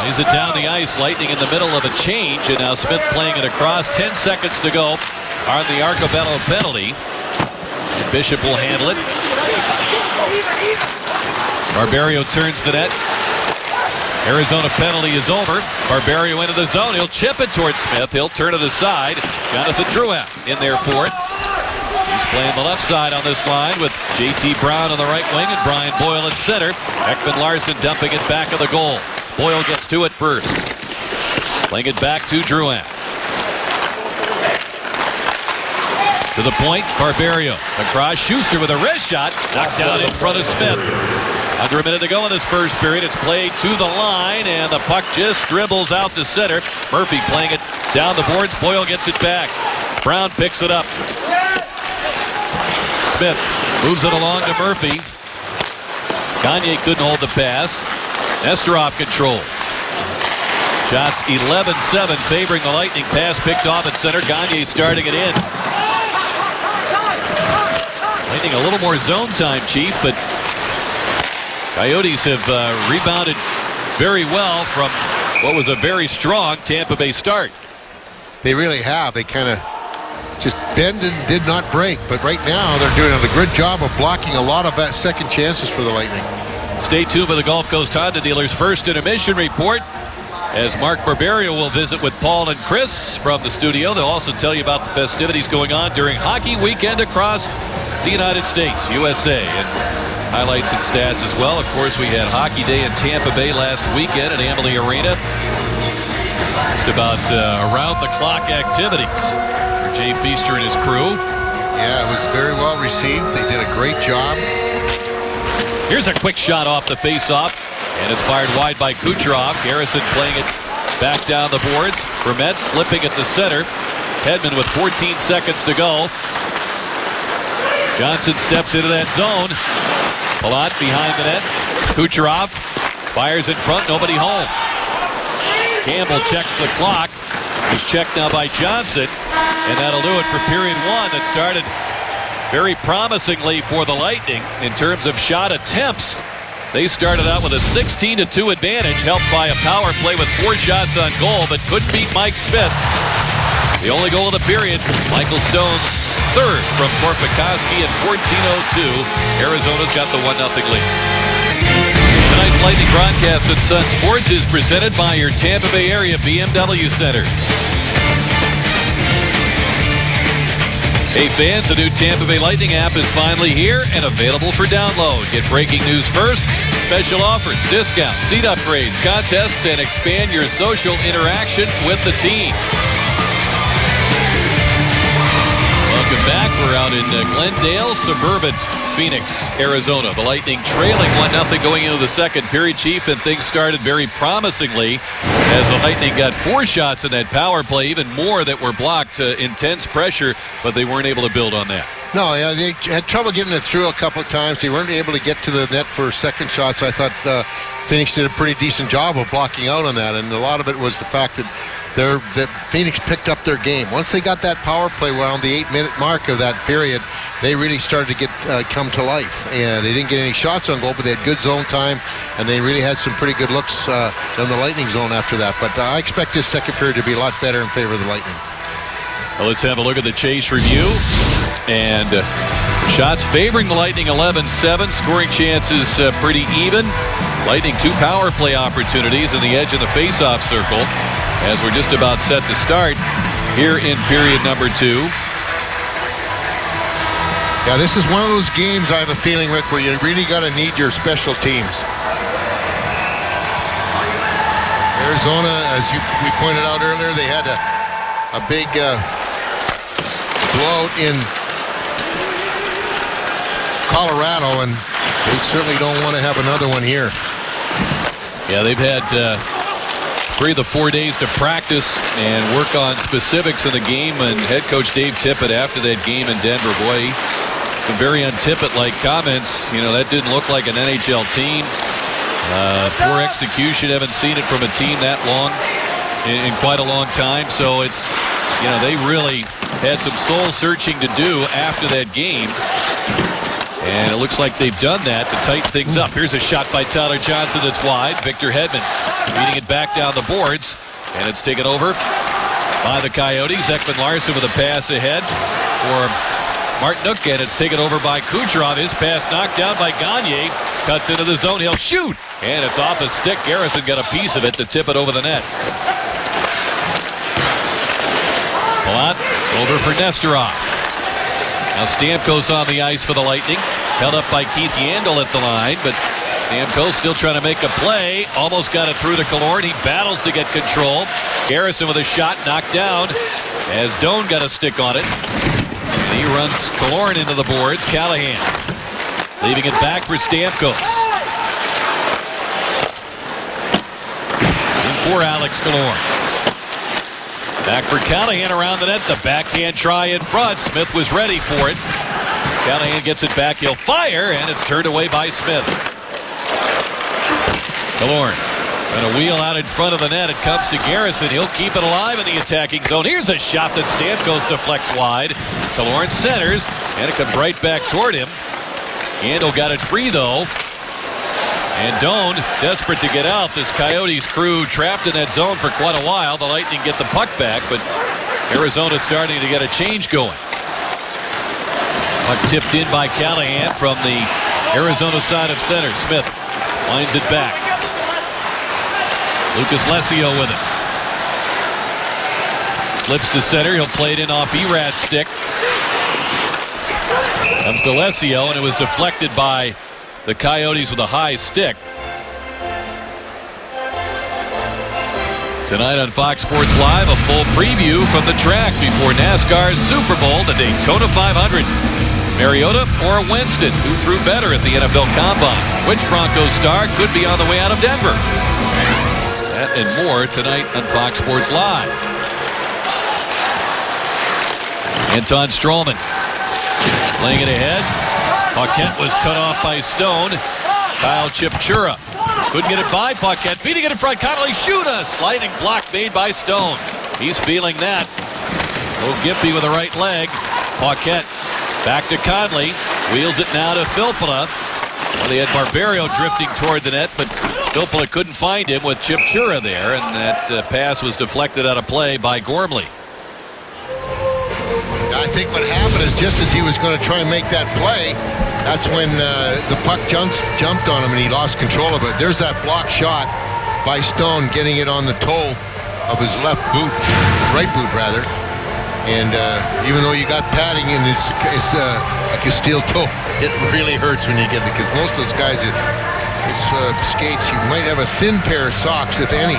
lays it down the ice. Lightning in the middle of a change, and now Smith playing it across. 10 seconds to go on the Arcobello penalty. And Bishop will handle it. Barberio turns the net. Arizona penalty is over. Barberio into the zone. He'll chip it towards Smith. He'll turn it aside. Jonathan Drouin in there for it. He's playing the left side on this line with J.T. Brown on the right wing and Brian Boyle at center. Ekman Larsson dumping it back of the goal. Boyle gets to it first. Playing it back to Drouin. To the point, Barberio. Across, Schuster with a wrist shot. Knocked down in front of Smith. Under a minute to go in this first period. It's played to the line, and the puck just dribbles out to center. Murphy playing it down the boards. Boyle gets it back. Brown picks it up. Smith moves it along to Murphy. Gagne couldn't hold the pass. Nesterov controls. Shots 11-7 favoring the Lightning. Pass picked off at center. Gagne starting it in. Lightning a little more zone time, Chief, but Coyotes have rebounded very well from what was a very strong Tampa Bay start. They really have. They kind of just bend and did not break. But right now, they're doing a good job of blocking a lot of second chances for the Lightning. Stay tuned for the Gulf Coast Honda Dealers first intermission report, as Mark Barberio will visit with Paul and Chris from the studio. They'll also tell you about the festivities going on during hockey weekend across the United States, USA, and highlights and stats as well. Of course, we had Hockey Day in Tampa Bay last weekend at Amalie Arena. Just about around-the-clock activities for Jay Feaster and his crew. Yeah, it was very well received. They did a great job. Here's a quick shot off the face-off, and it's fired wide by Kucherov. Garrison playing it back down the boards. Vermette slipping at the center. Hedman with 14 seconds to go. Johnson steps into that zone. Palat behind the net. Kucherov fires in front. Nobody home. Campbell checks the clock. He's checked now by Johnson. And that'll do it for period one that started very promisingly for the Lightning in terms of shot attempts. They started out with a 16-2 advantage, helped by a power play with 4 shots on goal, but couldn't beat Mike Smith. The only goal of the period, Michael Stone's third from Korpikoski at 14:02. Arizona's got the 1-0 lead. Tonight's Lightning broadcast at Sun Sports is presented by your Tampa Bay area BMW Center. Hey fans, the new Tampa Bay Lightning app is finally here and available for download. Get breaking news first, special offers, discounts, seat upgrades, contests, and expand your social interaction with the team. Welcome back. We're out in Glendale, suburban Phoenix, Arizona. The Lightning trailing 1-0 going into the second period, Chief, and things started very promisingly as the Lightning got 4 shots in that power play, even more that were blocked. Intense pressure, but they weren't able to build on that. No, yeah, they had trouble getting it through a couple of times. They weren't able to get to the net for second shots. I thought Phoenix did a pretty decent job of blocking out on that, and a lot of it was the fact that Phoenix picked up their game. Once they got that power play around the 8-minute mark of that period, they really started to get come to life. And they didn't get any shots on goal, but they had good zone time, and they really had some pretty good looks in the Lightning zone after that. But I expect this second period to be a lot better in favor of the Lightning. Well, let's have a look at the Chase review. And shots favoring the Lightning 11-7. Scoring chances pretty even. Lightning 2 power play opportunities in the edge of the face-off circle as we're just about set to start here in period number 2. Yeah, this is one of those games, I have a feeling, Rick, where you really got to need your special teams. Arizona, as we pointed out earlier, they had a big blowout in Colorado, and they certainly don't want to have another one here. Yeah, they've had 3 of the 4 days to practice and work on specifics in the game, and head coach Dave Tippett after that game in Denver, boy, some very un-Tippett-like comments. You know, that didn't look like an NHL team. Poor execution, haven't seen it from a team that long in quite a long time, so it's, you know, they really had some soul-searching to do after that game. And it looks like they've done that to tighten things up. Here's a shot by Tyler Johnson that's wide. Victor Hedman beating it back down the boards. And it's taken over by the Coyotes. Ekman Larsson with a pass ahead for Martinook. And it's taken over by Kucherov. His pass knocked down by Gagne. Cuts into the zone. He'll shoot. And it's off his stick. Garrison got a piece of it to tip it over the net. Palat over for Nesterov. Now Stamkos on the ice for the Lightning. Held up by Keith Yandle at the line, but Stamkos still trying to make a play. Almost got it through to Killorn. He battles to get control. Garrison with a shot knocked down as Doan got a stick on it. And he runs Killorn into the boards. Callahan leaving it back for Stamkos. In for Alex Killorn. Back for Callahan around the net. The backhand try in front. Smith was ready for it. Callahan gets it back. He'll fire, and it's turned away by Smith. Killorn going to wheel out in front of the net. It comes to Garrison. He'll keep it alive in the attacking zone. Here's a shot that Stamkos deflects wide. Killorn centers, and it comes right back toward him. Yandle got it free, though. And Doan desperate to get out. This Coyotes crew trapped in that zone for quite a while. The Lightning get the puck back, but Arizona starting to get a change going. Puck tipped in by Callahan from the Arizona side of center. Smith lines it back. Lucas Lessio with it. Slips to center. He'll play it in off Erad's stick. Comes to Lessio, and it was deflected by the Coyotes with a high stick. Tonight on Fox Sports Live, a full preview from the track before NASCAR's Super Bowl, the Daytona 500. Mariota or Winston, who threw better at the NFL Combine? Which Broncos star could be on the way out of Denver? That and more tonight on Fox Sports Live. Anton Strowman laying it ahead. Paquette was cut off by Stone. Kyle Chipchura couldn't get it by Paquette. Feeding it in front. Connolly shoot a sliding block made by Stone. He's feeling that. Little Gimpy with the right leg. Paquette back to Conley. Wheels it now to Filppula. Well, they had Barberio drifting toward the net, but Filppula couldn't find him with Chipchura there, and that pass was deflected out of play by Gormley. I think what happened is just as he was going to try and make that play, that's when the puck jumped on him and he lost control of it. There's that block shot by Stone getting it on the toe of his left boot, right boot rather. And even though you got padding in his like a steel toe, it really hurts when you get it, because most of those guys, his skates, you might have a thin pair of socks, if any,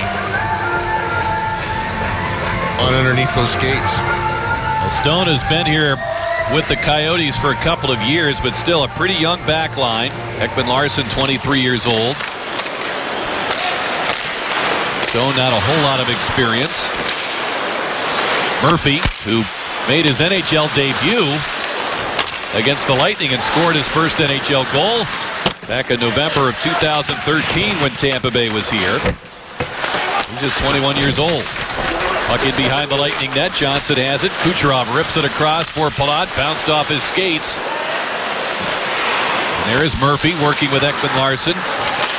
on underneath those skates. Well, Stone has been here with the Coyotes for a couple of years, but still a pretty young back line. Ekman-Larsson, 23 years old. Stone, not a whole lot of experience. Murphy, who made his NHL debut against the Lightning and scored his first NHL goal back in November of 2013 when Tampa Bay was here. He's just 21 years old. Puck in behind the Lightning net. Johnson has it. Kucherov rips it across for Palat. Bounced off his skates. And there is Murphy working with Ekman-Larsson.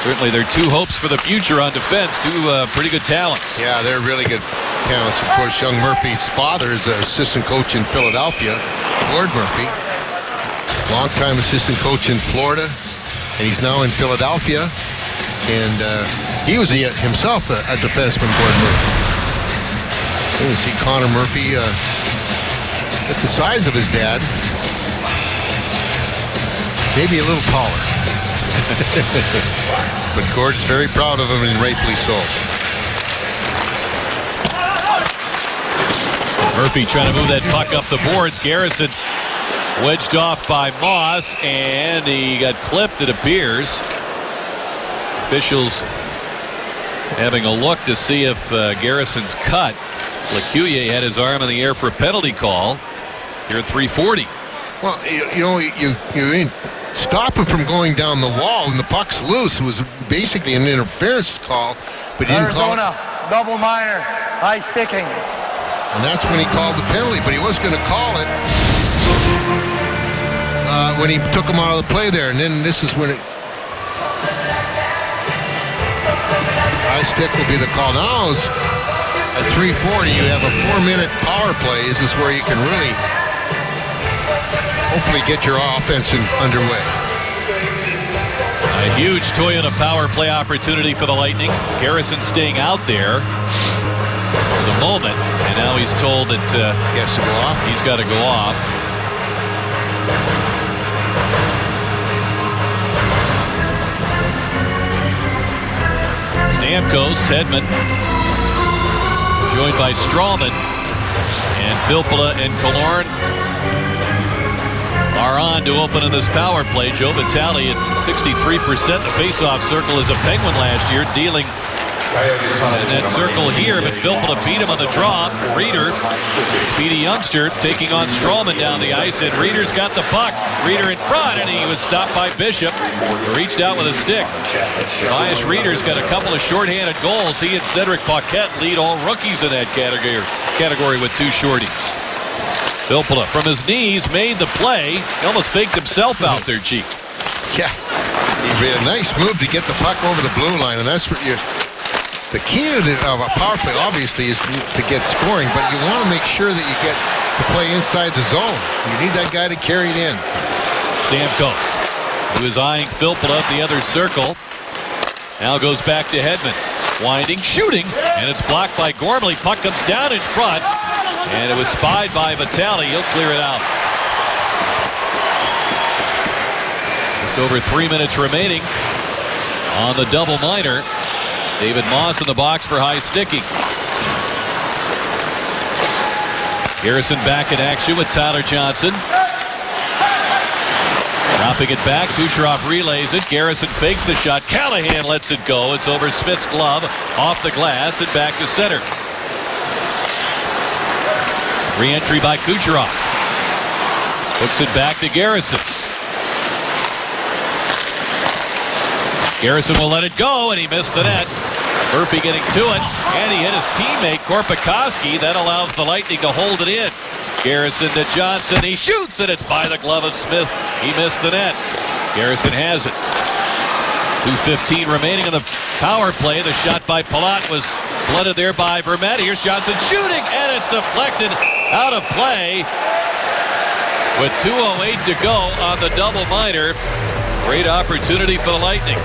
Certainly they're two hopes for the future on defense. Two pretty good talents. Yeah, they're really good talents. Of course, young Murphy's father is an assistant coach in Philadelphia, Gord Murphy. Longtime assistant coach in Florida, and he's now in Philadelphia. And he was himself a defenseman, Gord Murphy. You see Connor Murphy at the size of his dad, maybe a little taller. But Gord is very proud of him, and rightfully so. Murphy trying to move that puck up the boards. Garrison wedged off by Moss, and he got clipped, it appears. Officials having a look to see if Garrison's cut. Lecuyer had his arm in the air for a penalty call here at 3:40. Well, you stop him from going down the wall, and the puck's loose. It was basically an interference call, but he didn't call it. Arizona, double minor, high sticking. And that's when he called the penalty, but he was going to call it when he took him out of the play there. And then this is when it... High stick will be the call. Now at 3:40, you have a 4-minute power play. This is where you can really hopefully get your offense underway. A huge Toyota power play opportunity for the Lightning. Garrison staying out there for the moment, and now he's told that he has to go off. He's got to go off. Stamkos, Hedman, joined by Strawman, and Filppula and Killorn are on to open in this power play. Joe Vitale at 63%. The faceoff circle is a Penguin last year, dealing in that circle here, but Filppula beat him on the draw. Reeder, speedy youngster, taking on Strawman down the ice, and Reeder's got the puck. Reeder in front, and he was stopped by Bishop, who reached out with a stick. Tobias Reeder's got a couple of shorthanded goals. He and Cedric Paquette lead all rookies in that category with 2 shorties. Filppula from his knees made the play. He almost faked himself out there, Chief. Yeah, he made a nice move to get the puck over the blue line, and that's what you... The key to a power play, obviously, is to get scoring, but you want to make sure that you get to play inside the zone. You need that guy to carry it in. Stamkos, who is eyeing Filppula up the other circle, now goes back to Hedman. Winding, shooting, and it's blocked by Gormley. Puck comes down in front, and it was spied by Vitale. He'll clear it out. Just over 3 minutes remaining on the double minor. David Moss in the box for high sticking. Garrison back in action with Tyler Johnson. Dropping it back. Kucherov relays it. Garrison fakes the shot. Callahan lets it go. It's over Smith's glove, off the glass, and back to center. Re-entry by Kucherov. Hooks it back to Garrison. Garrison will let it go, and he missed the net. Murphy getting to it, and he hit his teammate Korpikoski. That allows the Lightning to hold it in. Garrison to Johnson. He shoots, and it's by the glove of Smith. He missed the net. Garrison has it. 2:15 remaining in the power play. The shot by Palat was blooded there by Vermette. Here's Johnson shooting, and it's deflected out of play. With 2:08 to go on the double minor. Great opportunity for the Lightning.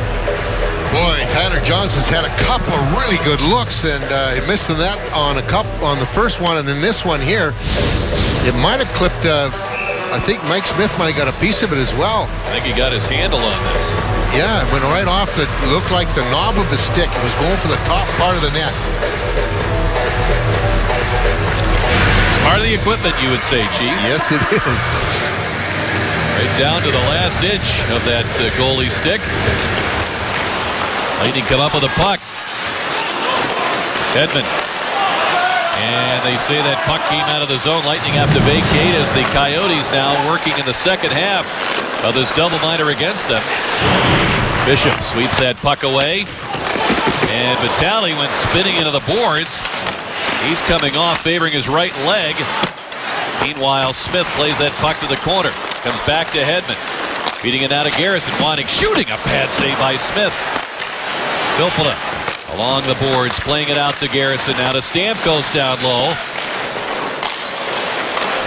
Boy, Tyler Johnson's had a couple of really good looks, and he missed the net on the first one, and then this one here, it might have clipped. I think Mike Smith might have got a piece of it as well. I think he got his handle on this. Yeah, it went right off the. Looked like the knob of the stick. It was going for the top part of the net. It's part of the equipment, you would say, Chief. Yes, it is. Right down to the last inch of that goalie stick. Lightning come up with a puck. Hedman. And they say that puck came out of the zone. Lightning have to vacate as the Coyotes now working in the second half of this double minor against them. Bishop sweeps that puck away. And Vitale went spinning into the boards. He's coming off, favoring his right leg. Meanwhile, Smith plays that puck to the corner. Comes back to Hedman. Beating it out of Garrison. Wanting, shooting. A pad save by Smith. Filppula along the boards, playing it out to Garrison. Now to Stamkos down low.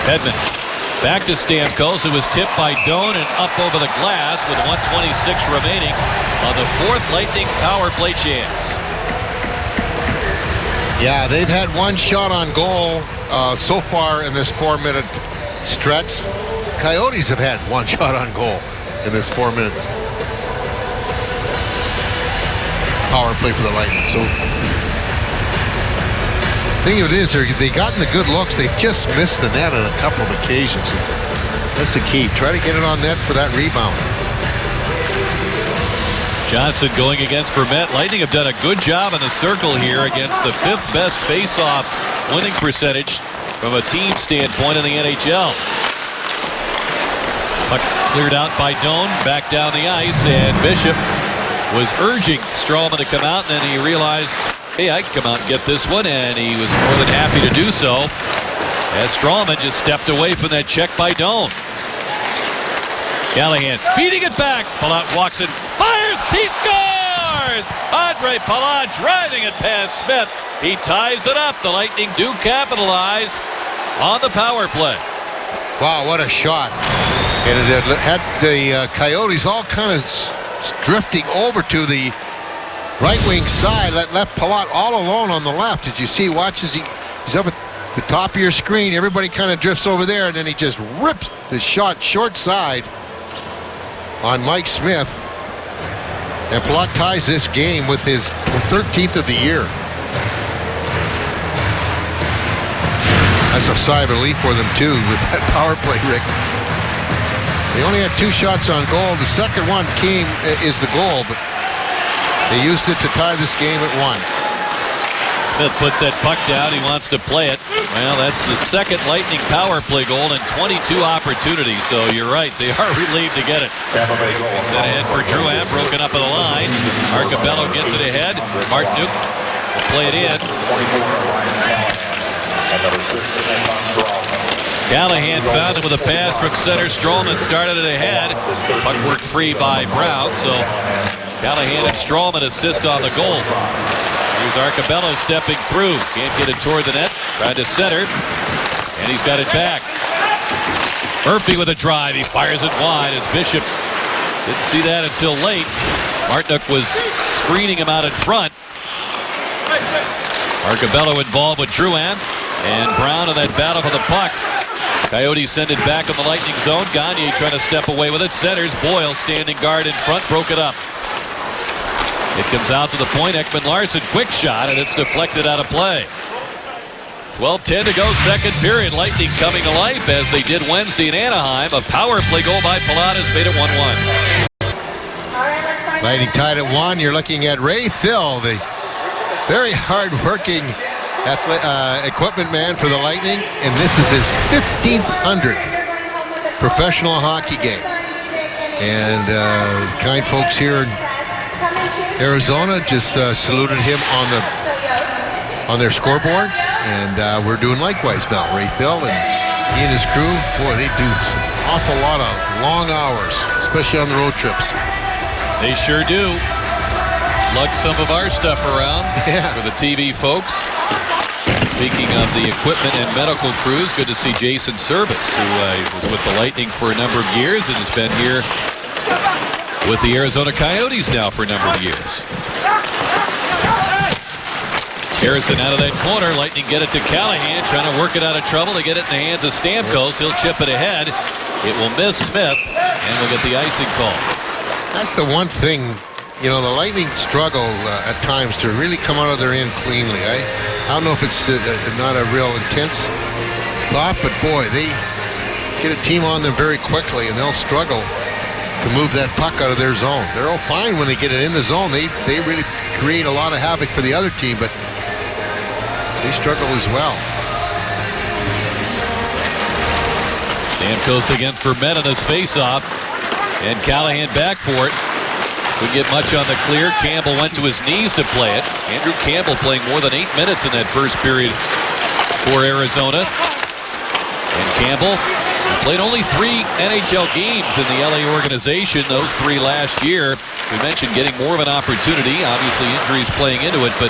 Hedman back to Stamkos. It was tipped by Doan and up over the glass with 1:26 remaining on the 4th Lightning power play chance. Yeah, they've had one shot on goal so far in this 4-minute stretch. Coyotes have had one shot on goal in this 4-minute power play for the Lightning. So the thing of it is, they've gotten the good looks. They've just missed the net on a couple of occasions. That's the key. Try to get it on net for that rebound. Johnson going against Vermette. Lightning have done a good job in the circle here against the 5th best face-off winning percentage from a team standpoint in the NHL. Puck cleared out by Doan, back down the ice, and Bishop was urging Strawman to come out, and then he realized, hey, I can come out and get this one, and he was more than happy to do so as Strawman just stepped away from that check by Doan. Callahan feeding it back. Palat walks in, fires, he scores! Andre Palat driving it past Smith. He ties it up. The Lightning do capitalize on the power play. Wow, what a shot. And it had the Coyotes all kind of drifting over to the right wing side. Left Palat all alone on the left. As you see, watch as he's up at the top of your screen. Everybody kind of drifts over there, and then he just rips the shot short side on Mike Smith. And Palat ties this game with his 13th of the year. That's a sigh of relief for them, too, with that power play, Rick. They only had 2 shots on goal. The second one is the goal, but they used it to tie this game at 1. Smith puts that puck down. He wants to play it. Well, that's the second Lightning power play goal in 22 opportunities. So you're right. They are relieved to get it. It's sent ahead for Drouin. Broken up at the line. Arcabello gets it ahead. Martinook will play it in. Callahan found him with a pass from center. Stralman started it ahead. Puck worked free by Brown. So Callahan and Stralman assist on the goal. Here's Arcabello stepping through. Can't get it toward the net. Tried to center. And he's got it back. Murphy with a drive. He fires it wide as Bishop didn't see that until late. Martinook was screening him out in front. Arcabello involved with Drouin. And Brown in that battle for the puck. Coyotes send it back on the Lightning zone. Gagne trying to step away with it. Centers. Boyle standing guard in front. Broke it up. It comes out to the point. Ekman Larsson, quick shot, and it's deflected out of play. 12:10 to go, second period. Lightning coming to life as they did Wednesday in Anaheim. A power play goal by Pilatus made it 1-1. Lightning tied at 1. You're looking at Ray Thill, the very hard-working equipment man for the Lightning, and this is his 1500th professional hockey game. And kind folks here in Arizona just saluted him on their scoreboard, and we're doing likewise now. Ray Thill and he and his crew, boy, they do an awful lot of long hours, especially on the road trips. They sure do. Lug some of our stuff around for the TV folks. Speaking of the equipment and medical crews, good to see Jason Service, who was with the Lightning for a number of years and has been here with the Arizona Coyotes now for a number of years. Harrison out of that corner. Lightning get it to Callahan, trying to work it out of trouble. They get it in the hands of Stamkos. He'll chip it ahead. It will miss Smith, and we'll get the icing call. That's the one thing, you know, the Lightning struggle at times to really come out of their end cleanly. I don't know if it's not a real intense thought, but boy, they get a team on them very quickly, and they'll struggle to move that puck out of their zone. They're all fine when they get it in the zone. They really create a lot of havoc for the other team, but they struggle as well. Stamkos against Vermette on his face-off, and Callahan back for it. Couldn't get much on the clear. Campbell went to his knees to play it. Andrew Campbell playing more than 8 minutes in that first period for Arizona. And Campbell played only 3 NHL games in the LA organization, those 3 last year. We mentioned getting more of an opportunity. Obviously, injuries playing into it, but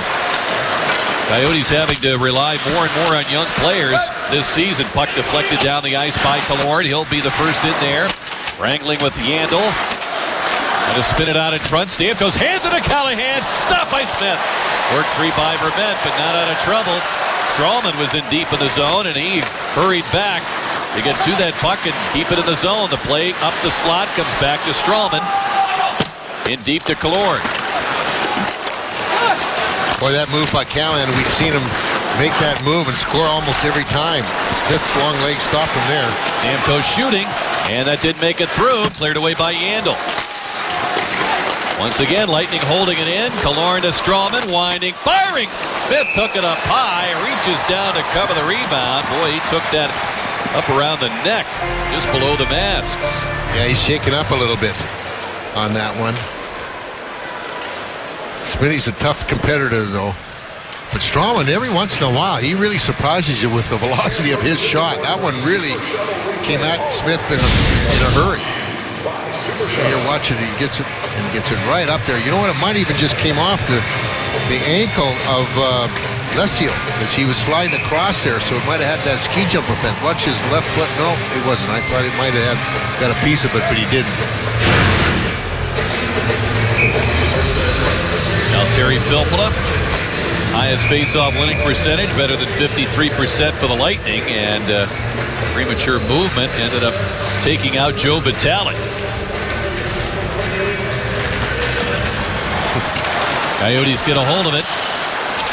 Coyotes having to rely more and more on young players this season. Puck deflected down the ice by Killorn. He'll be the first in there. Wrangling with Yandel. And to spin it out in front. Stamkos hands it to Callahan. Stopped by Smith. Worked free by Vermette, but not out of trouble. Stralman was in deep in the zone, and he hurried back to get to that puck and keep it in the zone. The play up the slot comes back to Stralman. In deep to Killorn. Boy, that move by Callahan, we've seen him make that move and score almost every time. Smith's long leg stopped him there. Stamkos shooting, and that didn't make it through. Cleared away by Yandel. Once again, Lightning holding it in. Killorn to Stralman, winding, firing. Smith took it up high, reaches down to cover the rebound. Boy, he took that up around the neck, just below the mask. Yeah, he's shaking up a little bit on that one. Smitty's a tough competitor, though. But Stralman, every once in a while, he really surprises you with the velocity of his shot. That one really came at Smith in a hurry. You're watching, he gets it right up there. You know what? It might even just came off the ankle of Lesio as he was sliding across there, so it might have had that ski jump effect. Watch his left foot. No, it wasn't. I thought it might have got a piece of it, but he didn't. Now Terry Filppula, highest face-off winning percentage, better than 53% for the Lightning, and premature movement ended up taking out Joe Vitale. Coyotes get a hold of it.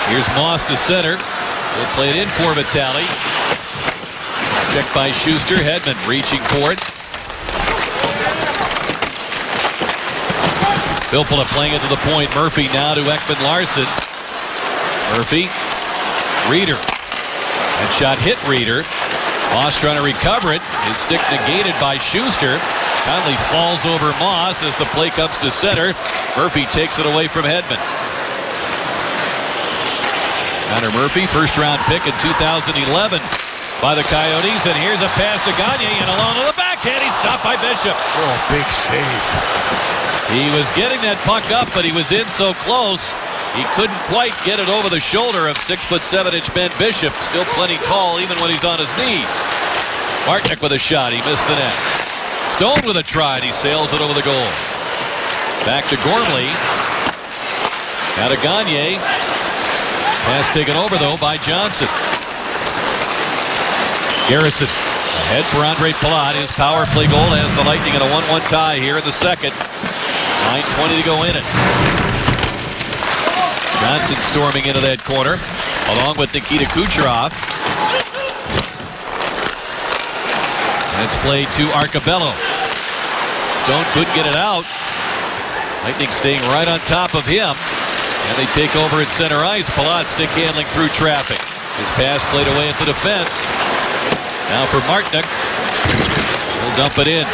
Here's Moss to center. They'll play it in for Vitale. Checked by Schuster. Hedman reaching for it. Filppula playing it to the point. Murphy now to Ekman-Larsson. Murphy. Reeder. That shot hit Reeder. Moss trying to recover it. His stick negated by Schuster. Conley falls over Moss as the play comes to center. Murphy takes it away from Hedman. Connor Murphy, first-round pick in 2011 by the Coyotes. And here's a pass to Gagne, and along to the backhand. He's stopped by Bishop. Oh, big save. He was getting that puck up, but he was in so close, he couldn't quite get it over the shoulder of 6'7" Ben Bishop. Still plenty tall, even when he's on his knees. Martinick with a shot. He missed the net. Stone with a try, and he sails it over the goal. Back to Gormley. Now to Gagne. Pass taken over, though, by Johnson. Garrison ahead for Andre Palat. His power play goal has the Lightning in a 1-1 tie here in the second. 9:20 to go in it. Johnson storming into that corner, along with Nikita Kucherov. And it's played to Arcabello. Stone couldn't get it out. Lightning staying right on top of him. And they take over at center ice. Palat stick handling through traffic. His pass played away at the defense. Now for Martinick. He'll dump it in.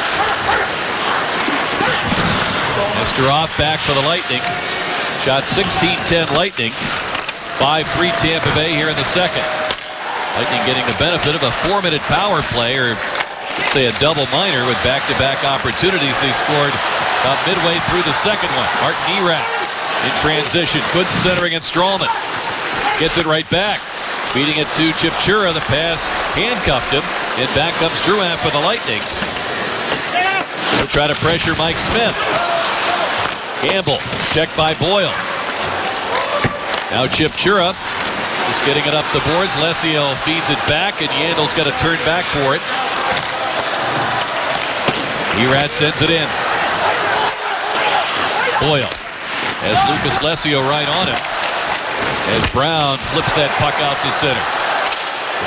Nesterov back for the Lightning. Shot 16-10 Lightning. 5-3 Tampa Bay here in the second. Lightning getting the benefit of a 4-minute power play, or let's say a double minor with back-to-back opportunities. They scored about midway through the second one. Martin Erat in transition. Couldn't center against Stralman. Gets it right back. Feeding it to Chipchura. The pass handcuffed him. And back comes Drouin for the Lightning. He'll try to pressure Mike Smith. Campbell checked by Boyle. Now Chipchura just getting it up the boards. Lesiel feeds it back, and Yandel's got to turn back for it. Erat sends it in. Boyle has Lucas Lesiel right on him as Brown flips that puck out to center.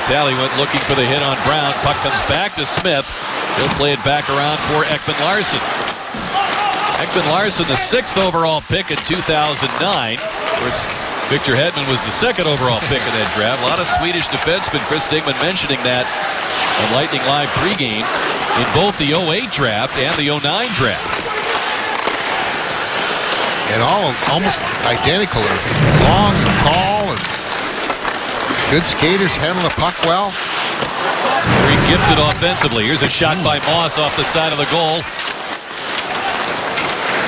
Vitale went looking for the hit on Brown. Puck comes back to Smith. He'll play it back around for Ekman-Larsson. Ekman-Larsson, the 6th overall pick in 2009. Of course, Victor Hedman was the 2nd overall pick in that draft. A lot of Swedish defensemen. Chris Stigman mentioning that on Lightning Live pregame in both the 08 draft and the 09 draft. And all almost identical. Long and tall and good skaters, handle the puck well. Very gifted offensively. Here's a shot by Moss off the side of the goal.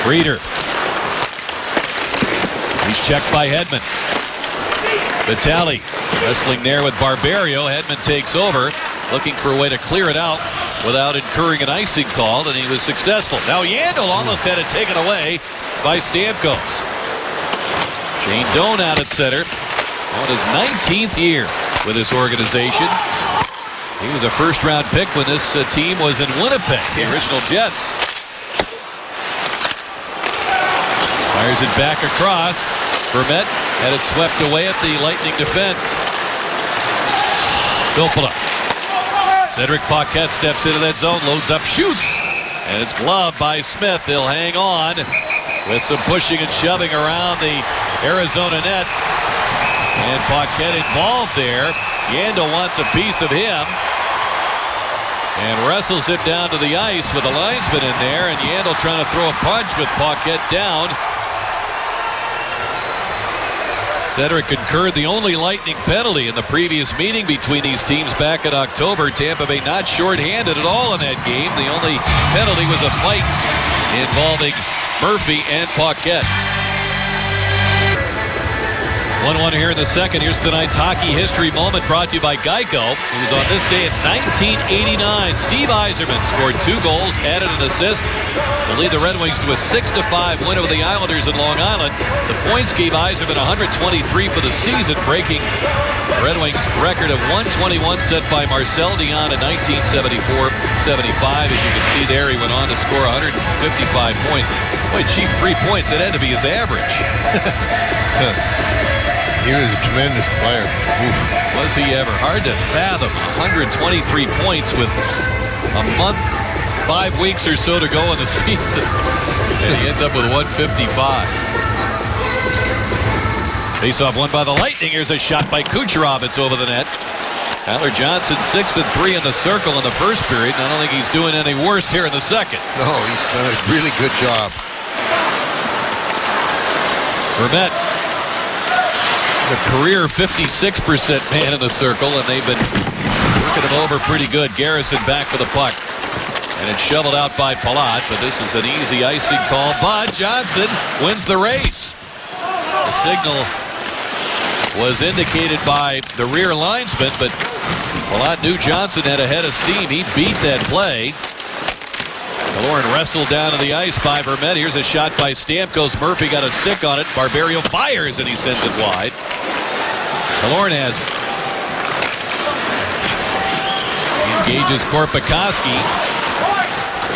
Reeder. He's checked by Hedman. Vitale wrestling there with Barberio. Hedman takes over, looking for a way to clear it out without incurring an icing call, and he was successful. Now Yandel almost had it taken away by Stamkos. Shane Doan out at center. On his 19th year with this organization. He was a first-round pick when this team was in Winnipeg, the original Jets. Fires it back across. Vermette had it swept away at the Lightning defense. Filppula. Cedric Paquette steps into that zone, loads up, shoots. And it's gloved by Smith. He'll hang on with some pushing and shoving around the Arizona net. And Paquette involved there. Yandel wants a piece of him. And wrestles him down to the ice with a linesman in there. And Yandel trying to throw a punch with Paquette down. Cedric incurred the only Lightning penalty in the previous meeting between these teams back in October. Tampa Bay not shorthanded at all in that game. The only penalty was a fight involving Murphy and Paquette. 1-1 here in the second. Here's tonight's hockey history moment brought to you by Geico. It was on this day in 1989. Steve Yzerman scored 2 goals, added an assist to lead the Red Wings to a 6-5 win over the Islanders in Long Island. The points gave Yzerman 123 for the season, breaking the Red Wings record of 121 set by Marcel Dion in 1974-75. As you can see there, he went on to score 155 points. Boy, Chief, 3 points. That had to be his average. He was a tremendous player. Oof. Was he ever? Hard to fathom. 123 points with a month, 5 weeks or so to go in the season. And he ends up with 155. Face-off won by the Lightning. Here's a shot by Kucherov. It's over the net. Tyler Johnson 6-3 in the circle in the first period. I don't think he's doing any worse here in the second. No, he's done a really good job. Vermette, the career 56% man in the circle, and they've been working him over pretty good. Garrison back for the puck. And it's shoveled out by Palat, but this is an easy icing call. But Johnson wins the race. The signal was indicated by the rear linesman, but Palat knew Johnson had a head of steam. He beat that play. Killorn wrestled down to the ice by Vermette. Here's a shot by Stamkos. Murphy got a stick on it. Barberio fires and he sends it wide. Killorn has it. He engages Korpikoski.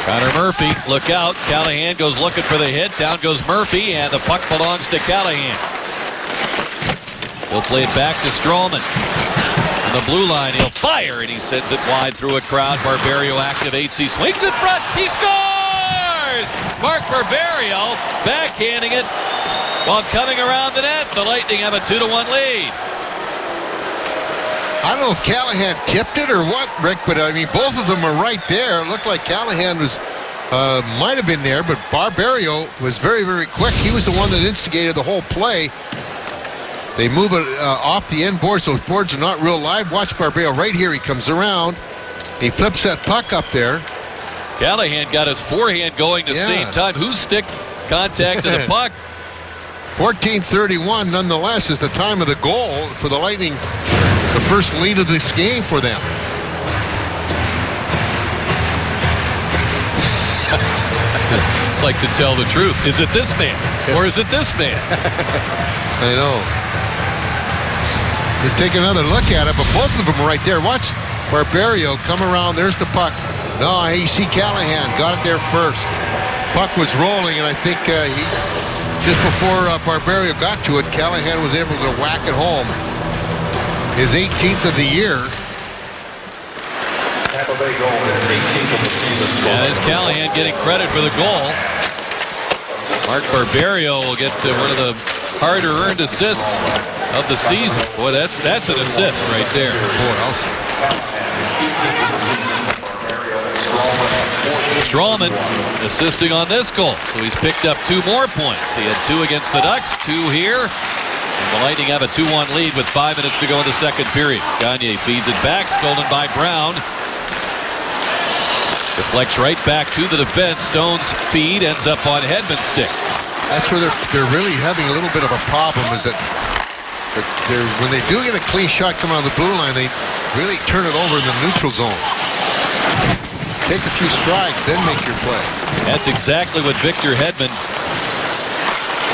Connor Murphy, look out. Callahan goes looking for the hit. Down goes Murphy, and the puck belongs to Callahan. He'll play it back to Stroman. On the blue line, he'll fire, and he sends it wide through a crowd. Barberio activates. He swings in front. He scores! Mark Barberio backhanding it while coming around the net. The Lightning have a 2-1 lead. I don't know if Callahan tipped it or what, Rick, but I mean, both of them were right there. It looked like Callahan was might have been there, but Barberio was very, very quick. He was the one that instigated the whole play. They move it off the end boards. Those boards are not real live. Watch Barberio right here. He comes around. He flips that puck up there. Callahan got his forehand going the same time. Whose stick contacted the puck? 14:31, nonetheless, is the time of the goal for the Lightning. The first lead of this game for them. It's like to tell the truth. Is it this man? Yes. Or is it this man? I know. Just take another look at it, but both of them are right there. Watch Barberio come around. There's the puck. No, you see Callahan got it there first. Puck was rolling, and I think just before Barberio got to it, Callahan was able to whack it home. His 18th of the year. Tampa Bay goal is 18th of the season. And as Callahan getting credit for the goal, Mark Barberio will get to one of the harder-earned assists of the season. Boy, that's an assist right there. Stroman assisting on this goal, so he's picked up 2 more points. He had 2 against the Ducks, 2 here. And the Lightning have a 2-1 lead with 5 minutes to go in the second period. Gagne feeds it back, stolen by Brown. Deflects right back to the defense. Stone's feed ends up on Hedman's stick. That's where they're really having a little bit of a problem, is that when they do get a clean shot coming out of the blue line, they really turn it over in the neutral zone. Take a few strikes, then make your play. That's exactly what Victor Hedman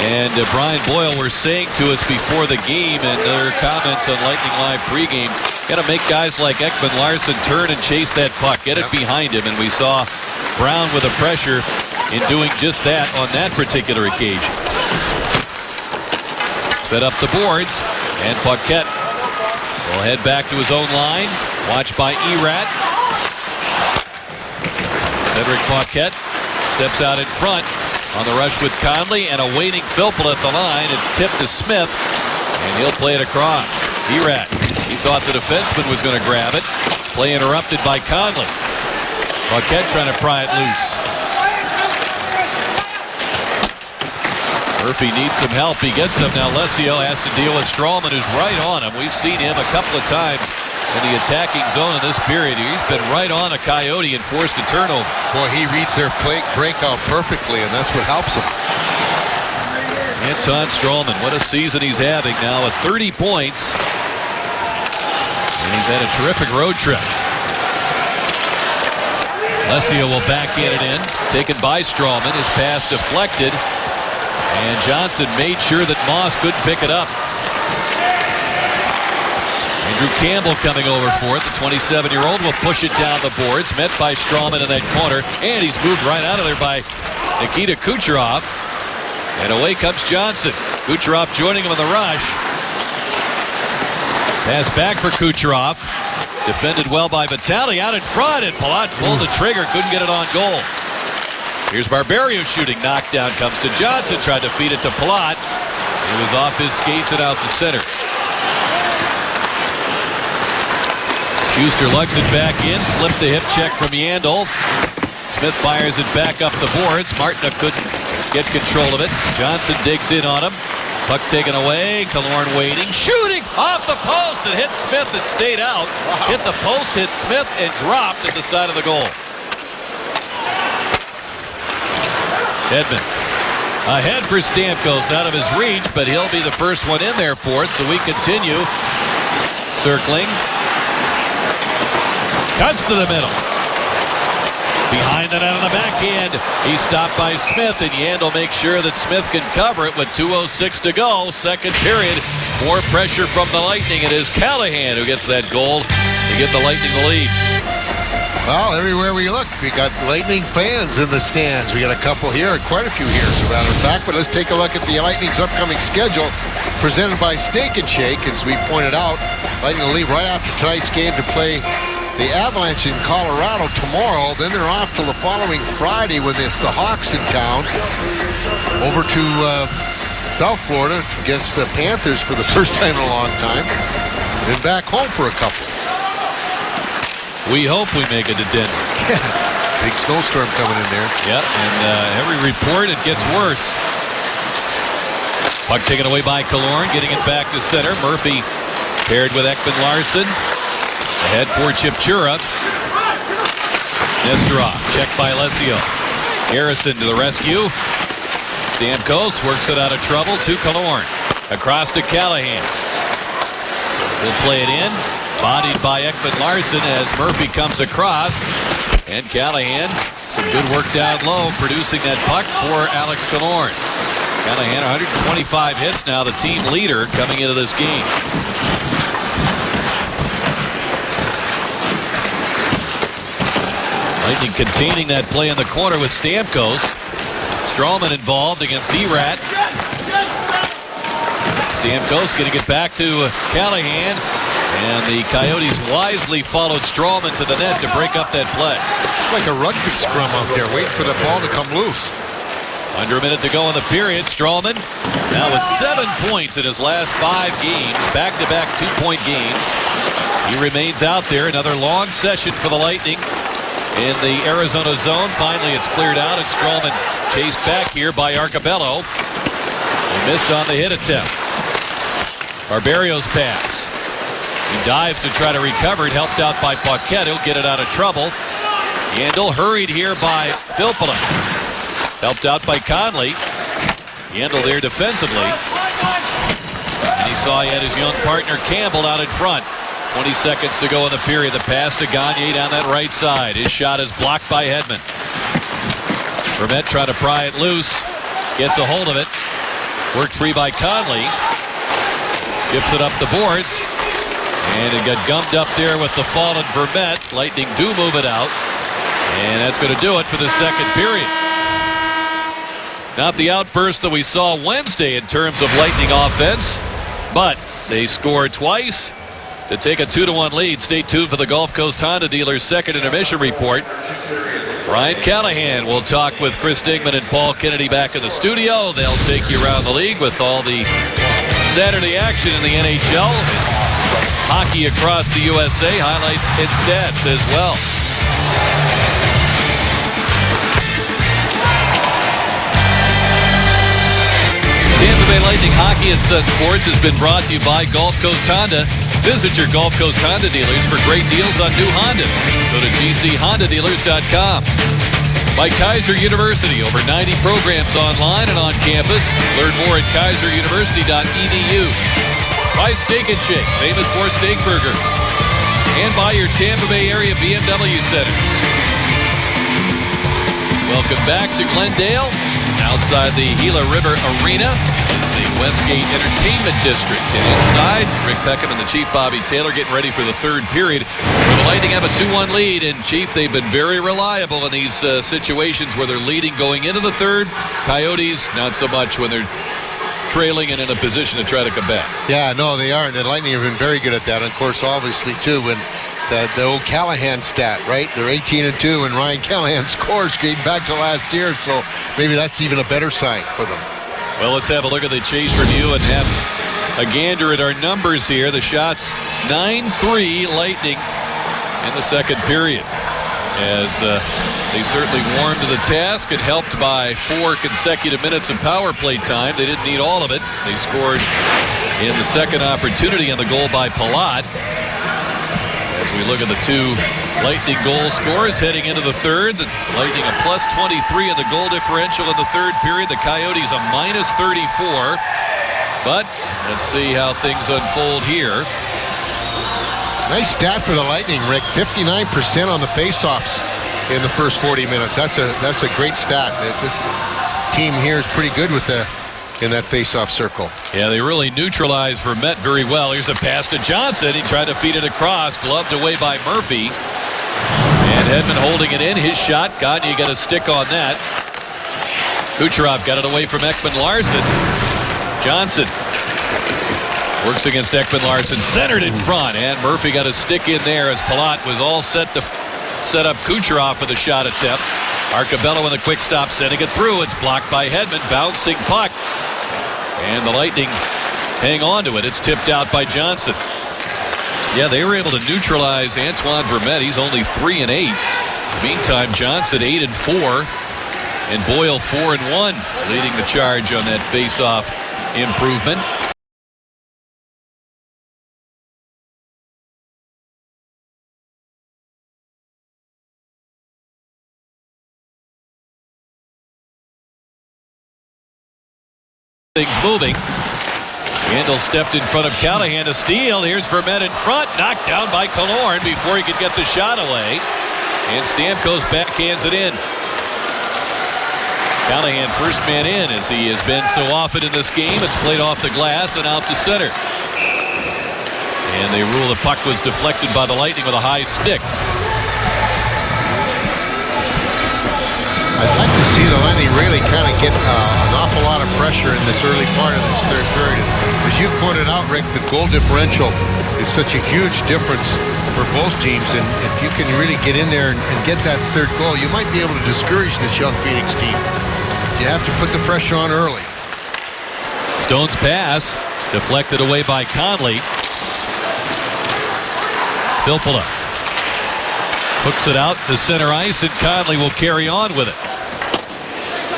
and Brian Boyle were saying to us before the game, and their comments on Lightning Live pregame. Got to make guys like Ekman Larsson turn and chase that puck, get it behind him, and we saw Brown with the pressure in doing just that on that particular occasion. Sped up the boards, and Paquette will head back to his own line. Watched by Erat. Cedric Paquette steps out in front on the rush with Conley, and a waiting Filppula at the line. It's tipped to Smith, and he'll play it across. Erat, he thought the defenseman was going to grab it. Play interrupted by Conley. Paquette trying to pry it loose. Murphy needs some help. He gets some. Now Lesio has to deal with Stroman, who's right on him. We've seen him a couple of times in the attacking zone in this period. He's been right on a Coyote and forced a turnover. Boy, he reads their breakout perfectly, and that's what helps him. Anton Stralman, what a season he's having now with 30 points. And he's had a terrific road trip. Alessio will backhand it in. Taken by Stralman. His pass deflected. And Johnson made sure that Moss couldn't pick it up. Andrew Campbell coming over for it. The 27-year-old will push it down the boards. Met by Stralman in that corner. And he's moved right out of there by Nikita Kucherov. And away comes Johnson. Kucherov joining him in the rush. Pass back for Kucherov. Defended well by Vitale. Out in front, and Palat pulled the trigger. Couldn't get it on goal. Here's Barberio shooting. Knockdown comes to Johnson. Tried to feed it to Palat. He was off his skates and out the center. Schuster lugs it back in. Slipped the hip check from Yandel. Smith fires it back up the boards. Martina couldn't get control of it. Johnson digs in on him. Puck taken away. Killorn waiting. Shooting off the post. It hit Smith and stayed out. Wow. Hit the post, hit Smith, and dropped at the side of the goal. Edman ahead for Stamkos, out of his reach, but he'll be the first one in there for it, so we continue. Circling. Cuts to the middle. Behind the net on the backhand. He's stopped by Smith, and Yandel makes sure that Smith can cover it with 2:06 to go. Second period. More pressure from the Lightning. It is Callahan who gets that goal to give the Lightning the lead. Well, everywhere we look, we got Lightning fans in the stands. We got a couple here, quite a few here, as a matter of fact. But let's take a look at the Lightning's upcoming schedule, presented by Steak and Shake. As we pointed out, Lightning will leave right after tonight's game to play the Avalanche in Colorado tomorrow. Then they're off till the following Friday when it's the Hawks in town. Over to South Florida against the Panthers for the first time in a long time. Then back home for a couple. We hope we make it to Denver. Big snowstorm coming in there. Yep, and every report it gets worse. Puck taken away by Killorn, getting it back to center. Murphy paired with Ekman Larsson. Ahead for Chipchura. Nesterov checked by Alessio. Garrison to the rescue. Stamkos works it out of trouble to Killorn. Across to Callahan. He'll play it in. Bodied by Ekman Larsson as Murphy comes across. And Callahan, some good work down low, producing that puck for Alex Killorn. Callahan, 125 hits now, the team leader coming into this game. Lightning containing that play in the corner with Stamkos. Stralman involved against Erat. Stamkos getting it back to Callahan. And the Coyotes wisely followed Stralman to the net to break up that play. It's like a rugby scrum out there, waiting for the ball to come loose. Under a minute to go in the period. Stralman now with 7 points in his last 5 games. Back-to-back 2-point games. He remains out there. Another long session for the Lightning in the Arizona zone. Finally, it's cleared out, and Stralman chased back here by Arcabello. He missed on the hit attempt. Barberio's pass. He dives to try to recover it, helped out by Paquette. He'll get it out of trouble. Yandel hurried here by Filppula. Helped out by Conley. Yandel there defensively. And he saw he had his young partner Campbell out in front. 20 seconds to go in the period. The pass to Gagne down that right side. His shot is blocked by Hedman. Vermette trying to pry it loose. Gets a hold of it. Worked free by Conley. Gives it up the boards. And it got gummed up there with the fallen Vermette. Lightning do move it out. And that's going to do it for the second period. Not the outburst that we saw Wednesday in terms of Lightning offense, but they scored twice to take a 2-1 lead. Stay tuned for the Gulf Coast Honda dealers' second intermission report. Ryan Callahan will talk with Chris Stigman and Paul Kennedy back in the studio. They'll take you around the league with all the Saturday action in the NHL. Hockey across the USA, highlights and stats as well. Tampa Bay Lightning Hockey and Sun Sports has been brought to you by Gulf Coast Honda. Visit your Gulf Coast Honda dealers for great deals on new Hondas. Go to gchondadealers.com. By Kaiser University. Over 90 programs online and on campus. Learn more at kaiseruniversity.edu. By Steak and Shake, famous for steak burgers. And by your Tampa Bay area BMW centers. Welcome back to Glendale, outside the Gila River Arena. It's the Westgate Entertainment District. And inside, Rick Peckham and the Chief Bobby Taylor getting ready for the third period. Where the Lightning have a 2-1 lead. And Chief, they've been very reliable in these situations where they're leading going into the third. Coyotes, not so much when they're trailing and in a position to try to come back. Yeah, no, they are. And the Lightning have been very good at that. And of course, obviously, too, when the old Callahan stat, right? They're 18-2, and Ryan Callahan scores going back to last year. So maybe that's even a better sign for them. Well, let's have a look at the chase review and have a gander at our numbers here. The shots, 9-3 Lightning in the second period. As they certainly warmed to the task and helped by 4 consecutive minutes of power play time. They didn't need all of it. They scored in the second opportunity on the goal by Palat. As we look at the two Lightning goal scorers heading into the third, the Lightning a plus 23 in the goal differential in the third period. The Coyotes a minus 34. But let's see how things unfold here. Nice stat for the Lightning, Rick. 59% on the faceoffs in the first 40 minutes. That's a great stat. This team here is pretty good with in that faceoff circle. Yeah, they really neutralized Vermette very well. Here's a pass to Johnson. He tried to feed it across, gloved away by Murphy. And Hedman holding it in. His shot. Gagne got a stick on that. Kucherov got it away from Ekman-Larsson. Johnson works against Ekman-Larsson, centered in front, and Murphy got a stick in there as Palat was all set to set up Kucherov for the shot attempt. Arcabello with a quick stop, sending it through. It's blocked by Hedman, bouncing puck. And the Lightning hang on to it. It's tipped out by Johnson. Yeah, they were able to neutralize Antoine Vermette. He's only 3-8. Meantime, Johnson 8-4. And Boyle 4-1, leading the charge on that face-off improvement. Things moving. Yandel stepped in front of Callahan to steal. Here's Vermette in front, knocked down by Killorn before he could get the shot away. And Stamkos backhands it in. Callahan first man in, as he has been so often in this game. It's played off the glass and out to center. And they rule the puck was deflected by the Lightning with a high stick. I'd like to see the Lightning really kind of get an awful lot of pressure in this early part of this third period. As you pointed out, Rick, the goal differential is such a huge difference for both teams, and if you can really get in there and get that third goal, you might be able to discourage this young Phoenix team. You have to put the pressure on early. Stone's pass deflected away by Conley. Filppula hooks it out to center ice, and Conley will carry on with it.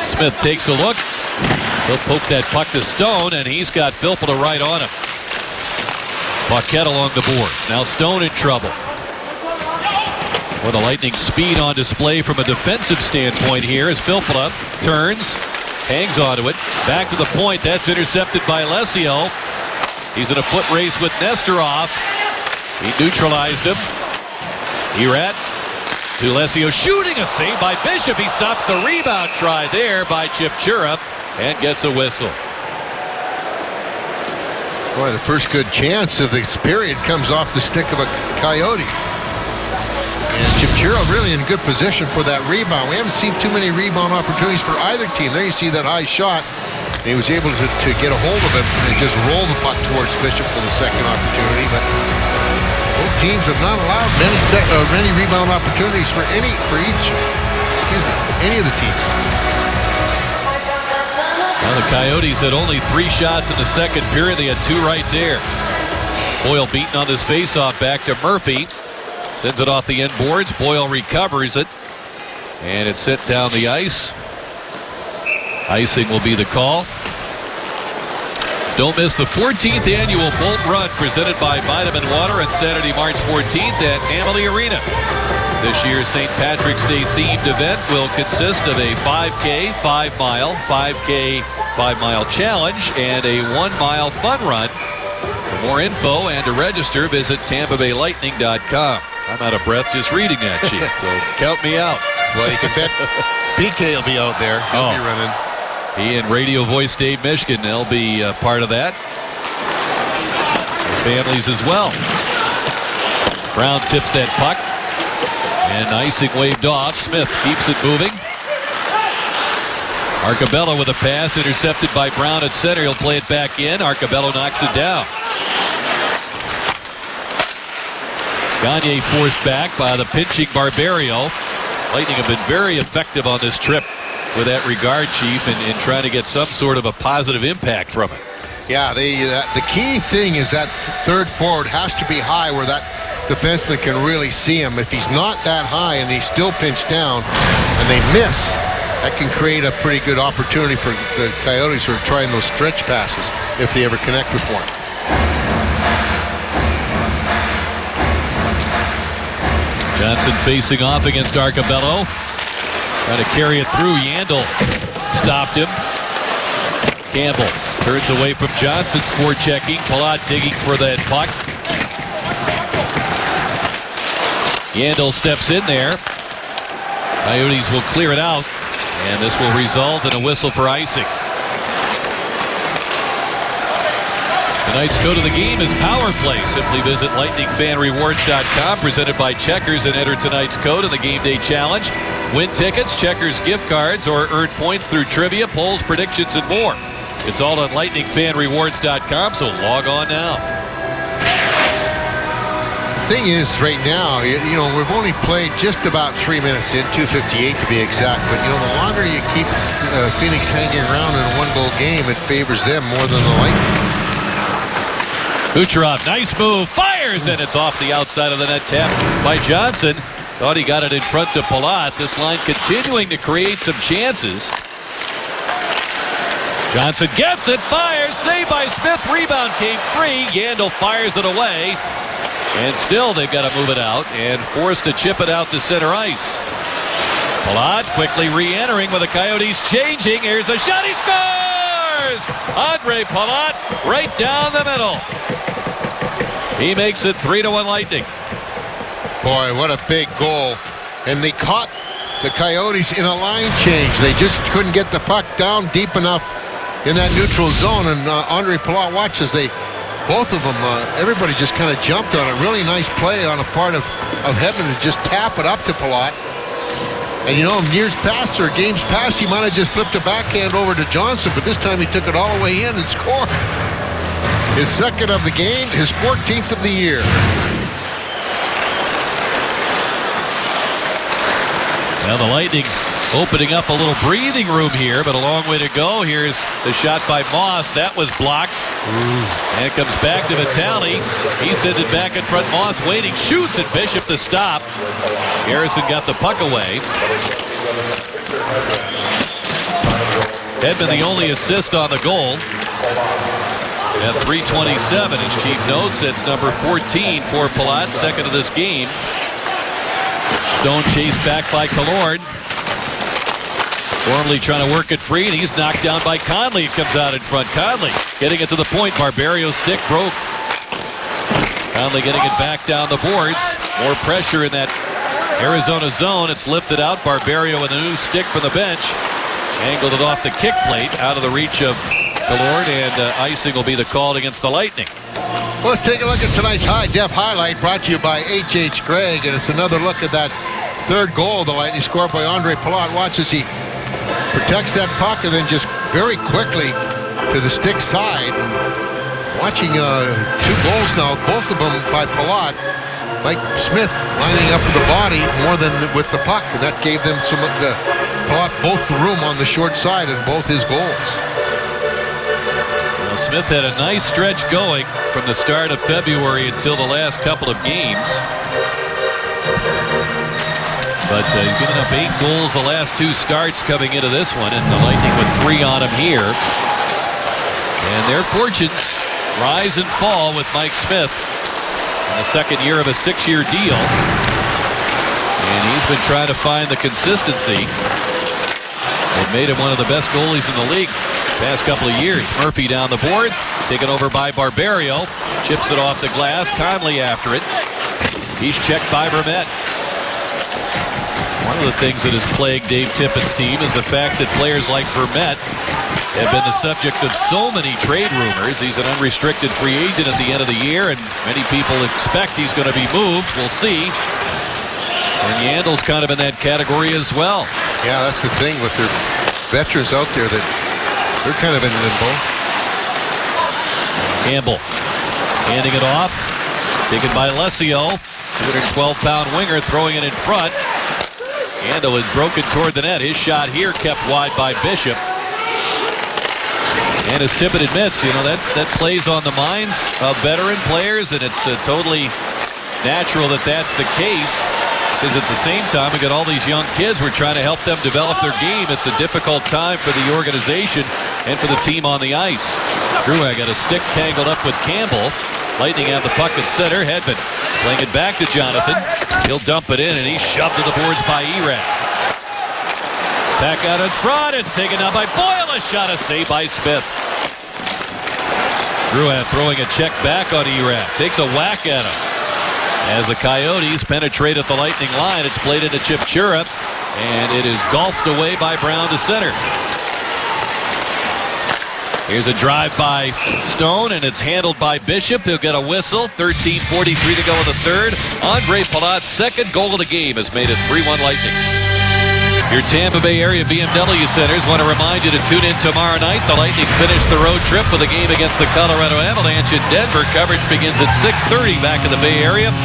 Smith takes a look. He'll poke that puck to Stone, and he's got Filppula right on him. Paquette along the boards. Now Stone in trouble. With a Lightning speed on display from a defensive standpoint here as Filppula turns, hangs onto it, back to the point. That's intercepted by Alessio. He's in a foot race with Nesterov. He neutralized him. Erat to Alessio, shooting a save by Bishop. He stops the rebound try there by Chipchura and gets a whistle. Boy, the first good chance of this period comes off the stick of a Coyote. And Chipchura really in good position for that rebound. We haven't seen too many rebound opportunities for either team. There you see that high shot. And he was able to get a hold of it and just roll the puck towards Bishop for the second opportunity. But both teams have not allowed many rebound opportunities for any of the teams. Well, the Coyotes had only 3 shots in the second period. They had 2 right there. Boyle beaten on this faceoff back to Murphy. Sends it off the end boards. Boyle recovers it. And it's sent down the ice. Icing will be the call. Don't miss the 14th annual Bolt Run presented by Vitamin Water on Saturday, March 14th at Amalie Arena. This year's St. Patrick's Day themed event will consist of a 5K, 5-mile, 5K, 5-mile challenge, and a 1-mile fun run. For more info and to register, visit TampaBayLightning.com. I'm out of breath just reading that, Chief, so count me out. Well, you can bet PK will be out there. He'll be running. He and radio voice Dave Mishkin, they'll be part of that. Their families as well. Brown tips that puck. And icing waved off. Smith keeps it moving. Arcabello with a pass intercepted by Brown at center. He'll play it back in. Arcabello knocks it down. Gagne forced back by the pinching Barberio. Lightning have been very effective on this trip with that regard, Chief, in trying to get some sort of a positive impact from it. Yeah, the key thing is that third forward has to be high where that defenseman can really see him. If he's not that high and he's still pinched down and they miss, that can create a pretty good opportunity for the Coyotes who are trying those stretch passes if they ever connect with one. Johnson facing off against Arcabello. Trying to carry it through. Yandel stopped him. Campbell turns away from Johnson. Forechecking. Palat digging for that puck. Yandel steps in there. Coyotes will clear it out. And this will result in a whistle for icing. Tonight's code of the game is Power Play. Simply visit LightningFanRewards.com, presented by Checkers, and enter tonight's code in the Game Day Challenge. Win tickets, Checkers gift cards, or earn points through trivia, polls, predictions, and more. It's all on LightningFanRewards.com, so log on now. The thing is, right now, you know, we've only played just about 3 minutes in, 2:58 to be exact, but, you know, the longer you keep Phoenix hanging around in a one-goal game, it favors them more than the Lightning. Kucherov, nice move, fires, and it's off the outside of the net, tapped by Johnson. Thought he got it in front to Palat. This line continuing to create some chances. Johnson gets it, fires, saved by Smith, rebound came free. Yandel fires it away, and still they've got to move it out and forced to chip it out to center ice. Palat quickly re-entering with the Coyotes changing. Here's a shot, he scores! Andre Palat right down the middle. He makes it 3-1 Lightning. Boy, what a big goal. And they caught the Coyotes in a line change. They just couldn't get the puck down deep enough in that neutral zone. And Andre Palat, watches, both of them, everybody just kind of jumped on it. Really nice play on a part of Hedman to just tap it up to Palat. And, you know, in years past or games past, he might have just flipped a backhand over to Johnson, but this time he took it all the way in and scored. His second of the game, his 14th of the year. Now the Lightning opening up a little breathing room here, but a long way to go. Here's the shot by Moss. That was blocked. And it comes back to Vitale. He sends it back in front. Moss waiting, shoots, and Bishop to stop. Harrison got the puck away. Hedman the only assist on the goal. At 3:27, as Chief notes, it's number 14 for Palat, second of this game. Stone chased back by Killorn. Gormley trying to work it free, and he's knocked down by Conley. It comes out in front. Conley getting it to the point. Barberio's stick broke. Conley getting it back down the boards. More pressure in that Arizona zone. It's lifted out. Barberio with a new stick from the bench. Angled it off the kick plate, out of the reach of Killorn, and icing will be the call against the Lightning. Well, let's take a look at tonight's high-def highlight brought to you by H.H. Gregg, and it's another look at that third goal the Lightning scored by Andre Palat. Watch as he protects that puck and then just very quickly to the stick side. Watching two goals now, both of them by Palat. Mike Smith lining up with the body more than with the puck, and that gave them some of the Palat both the room on the short side in both his goals. Well, Smith had a nice stretch going from the start of February until the last couple of games. But he's given up 8 goals the last 2 starts coming into this one, and the Lightning with 3 on him here. And their fortunes rise and fall with Mike Smith in the second year of a 6-year deal. And he's been trying to find the consistency. It made him one of the best goalies in the league past couple of years. Murphy down the boards, taken over by Barberio. Chips it off the glass. Conley after it. He's checked by Vermette. One of the things that has plagued Dave Tippett's team is the fact that players like Vermette have been the subject of so many trade rumors. He's an unrestricted free agent at the end of the year, and many people expect he's going to be moved. We'll see. And Yandle's kind of in that category as well. Yeah, that's the thing with their veterans out there, that they're kind of in limbo. Campbell handing it off. Taken by Alessio. 212-pound winger throwing it in front. Yandle is broken toward the net. His shot here kept wide by Bishop. And as Tippett admits, you know, that plays on the minds of veteran players, and it's totally natural that that's the case. Says at the same time, we got all these young kids. We're trying to help them develop their game. It's a difficult time for the organization and for the team on the ice. Drouin got a stick tangled up with Campbell. Lightning have the puck at center. Hedman playing it back to Jonathan. He'll dump it in, and he's shoved to the boards by Erat. Back out in front. It's taken down by Boyle. A shot, a save by Smith. Drouin throwing a check back on Erat. Takes a whack at him. As the Coyotes penetrate at the Lightning line, it's played into Chipchura, and it is golfed away by Brown to center. Here's a drive by Stone, and it's handled by Bishop. He'll get a whistle. 13:43 to go in the third. Andre Palat's second goal of the game has made it 3-1 Lightning. Your Tampa Bay area BMW centers want to remind you to tune in tomorrow night. The Lightning finish the road trip with a game against the Colorado Avalanche in Denver. Coverage begins at 6:30 back in the Bay Area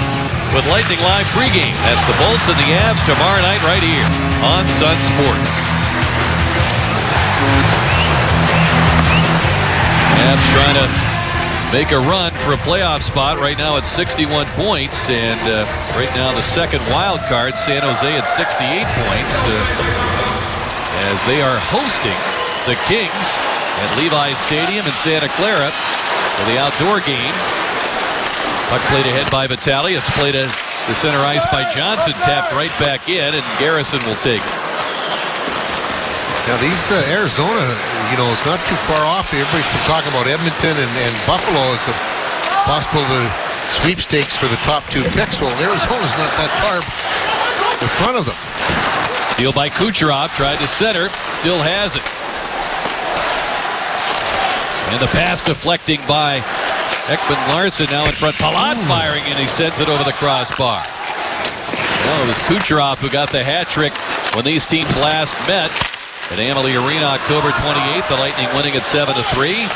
with Lightning Live pregame. That's the Bolts and the Avs tomorrow night right here on Sun Sports. Avs trying to make a run for a playoff spot. Right now it's 61 points, and right now the second wild card, San Jose at 68 points, as they are hosting the Kings at Levi's Stadium in Santa Clara for the outdoor game. Puck played ahead by Vitale. It's played to center ice by Johnson, tapped right back in, and Garrison will take it. Now these Arizona, you know, it's not too far off. Everybody's been talking about Edmonton and Buffalo as a possible sweepstakes for the top two picks. Well, Arizona's not that far in front of them. Steal by Kucherov, tried to center, still has it. And the pass deflecting by Ekman-Larsson now in front. Palat firing, and he sends it over the crossbar. Well, it was Kucherov who got the hat trick when these teams last met at Amalie Arena October 28th. The Lightning winning at 7-3.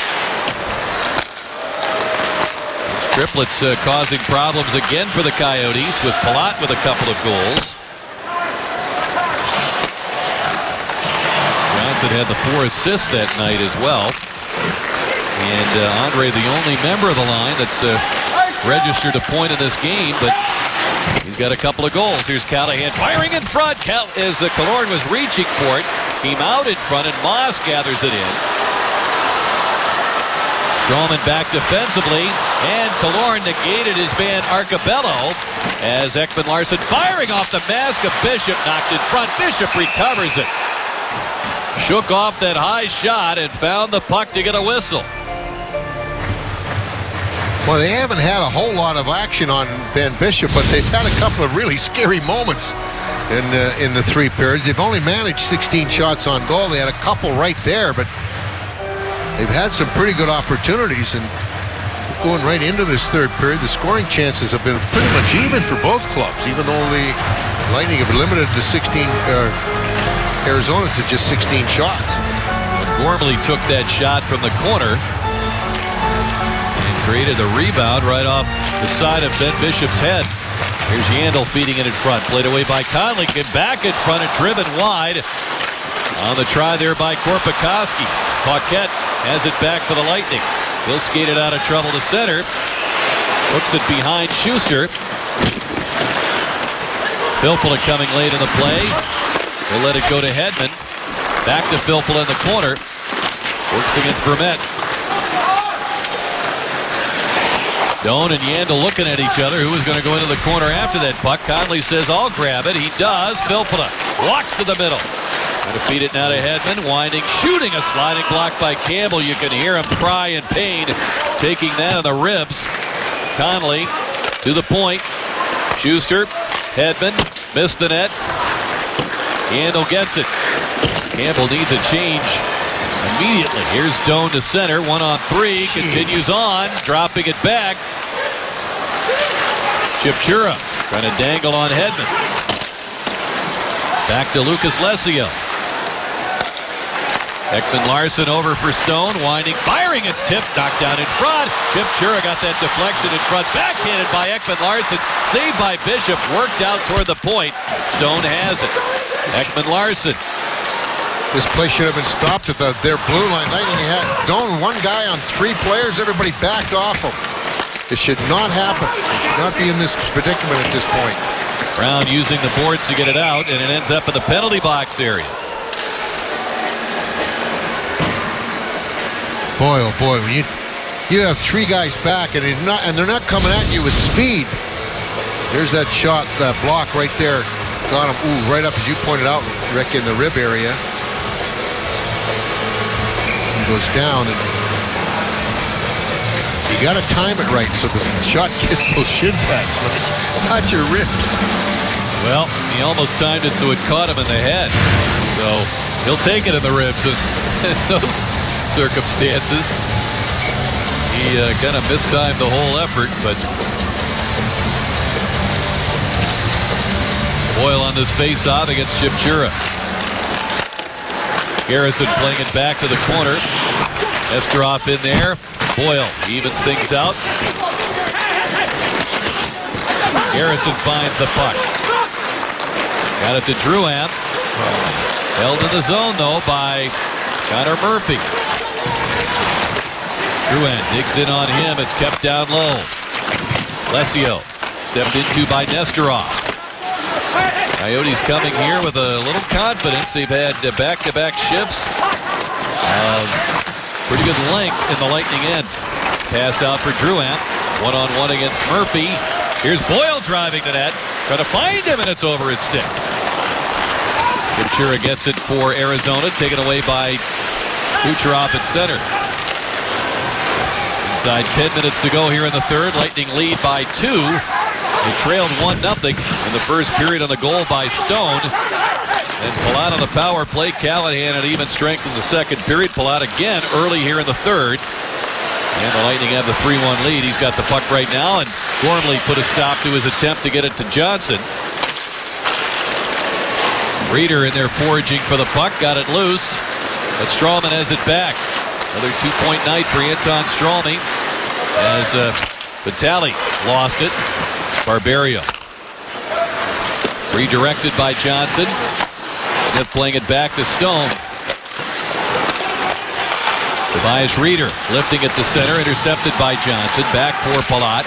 Triplets causing problems again for the Coyotes, with Palat with a couple of goals. Johnson had the 4 assists that night as well. And Andre, the only member of the line that's registered a point in this game, but he's got a couple of goals. Here's Callahan firing in front. As Killorn was reaching for it, came out in front, and Moss gathers it in. Stroman back defensively, and Killorn negated his man Arcabello as Ekman-Larsson firing off the mask of Bishop, knocked in front. Bishop recovers it. Shook off that high shot and found the puck to get a whistle. Well, they haven't had a whole lot of action on Ben Bishop, but they've had a couple of really scary moments in the 3 periods. They've only managed 16 shots on goal. They had a couple right there, but they've had some pretty good opportunities. And going right into this 3rd period, the scoring chances have been pretty much even for both clubs, even though the Lightning have limited to 16, Arizona to just 16 shots. Gormley took that shot from the corner and created a rebound right off the side of Ben Bishop's head. Here's Yandle feeding it in front. Played away by Conley. Get back in front and driven wide. On the try there by Korpikoski. Paquette has it back for the Lightning. He'll skate it out of trouble to center. Hooks it behind Schuster. Filppula coming late in the play. He'll let it go to Hedman. Back to Filppula in the corner. Works against Vermette. Stone and Yandel looking at each other. Who was going to go into the corner after that puck? Conley says, I'll grab it. He does. Filppula walks to the middle. Going to feed it now to Hedman. Winding, shooting a sliding block by Campbell. You can hear him cry in pain, taking that on the ribs. Conley to the point. Schuster, Hedman, missed the net. Yandel gets it. Campbell needs a change immediately. Here's Stone to center. 1-on-3. Continues on. Dropping it back. Chipchura trying to dangle on Hedman. Back to Lucas Lessio. Ekman-Larsson over for Stone. Winding, firing. It's tipped. Knocked down in front. Chipchura got that deflection in front. Backhanded by Ekman-Larsson. Saved by Bishop. Worked out toward the point. Stone has it. Ekman-Larsson. This play should have been stopped at their blue line. Lightning had Stone, one guy on 3 players. Everybody backed off him. It should not happen. It should not be in this predicament at this point. Brown using the boards to get it out, and it ends up in the penalty box area. Boy, oh boy, when you have 3 guys back and they're not coming at you with speed. There's that shot, that block right there. Got him, right up as you pointed out, Rick, in the rib area. Goes down, and you got to time it right so the shot gets those shin pads, not your ribs. Well, he almost timed it so it caught him in the head. So he'll take it in the ribs in those circumstances. He kind of mistimed the whole effort, but Boyle on this face-off against Chipchura. Garrison playing it back to the corner. Nesterov in there. Boyle evens things out. Garrison finds the puck. Got it to Drouin. Held in the zone, though, by Connor Murphy. Drouin digs in on him. It's kept down low. Lessio stepped into by Nesterov. Coyotes coming here with a little confidence. They've had back-to-back shifts. Pretty good length in the Lightning end. Pass out for Drouin. 1-on-1 against Murphy. Here's Boyle driving to net. Trying to find him, and it's over his stick. Chipchura gets it for Arizona. Taken away by Kucherov at center. Inside 10 minutes to go here in the third. Lightning lead by 2. They trailed 1-0 in the first period on the goal by Stone. And Palat on the power play. Callahan at even strength in the second period. Palat again early here in the third. And the Lightning have the 3-1 lead. He's got the puck right now, and Gormley put a stop to his attempt to get it to Johnson. Reeder in there foraging for the puck. Got it loose. But Stralman has it back. Another 2-point night for Anton Stralman as Vitale lost it. Barberio. Redirected by Johnson. Smith playing it back to Stone. Tobias Reeder lifting it to center. Intercepted by Johnson. Back for Palat.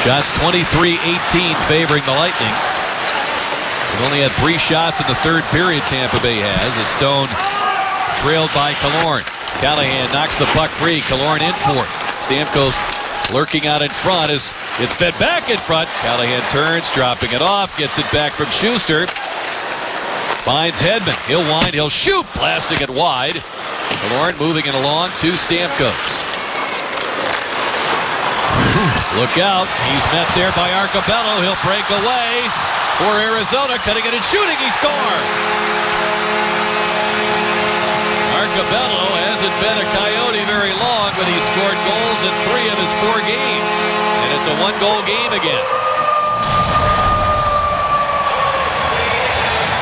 Shots 23-18 favoring the Lightning. They've only had 3 shots in the third period, Tampa Bay has. As Stone trailed by Killorn. Callahan knocks the puck free. Killorn in for it. Stamkos lurking out in front as it's fed back in front. Callahan turns, dropping it off, gets it back from Schuster. Finds Hedman. He'll wind, he'll shoot, blasting it wide. Killorn moving it along to Stamkos. Look out, he's met there by Arcobello. He'll break away for Arizona, cutting it and shooting, he scores! Arcobello hasn't been a Coyote very long, but he's scored goals in 3 of his 4 games. And it's a 1-goal game again.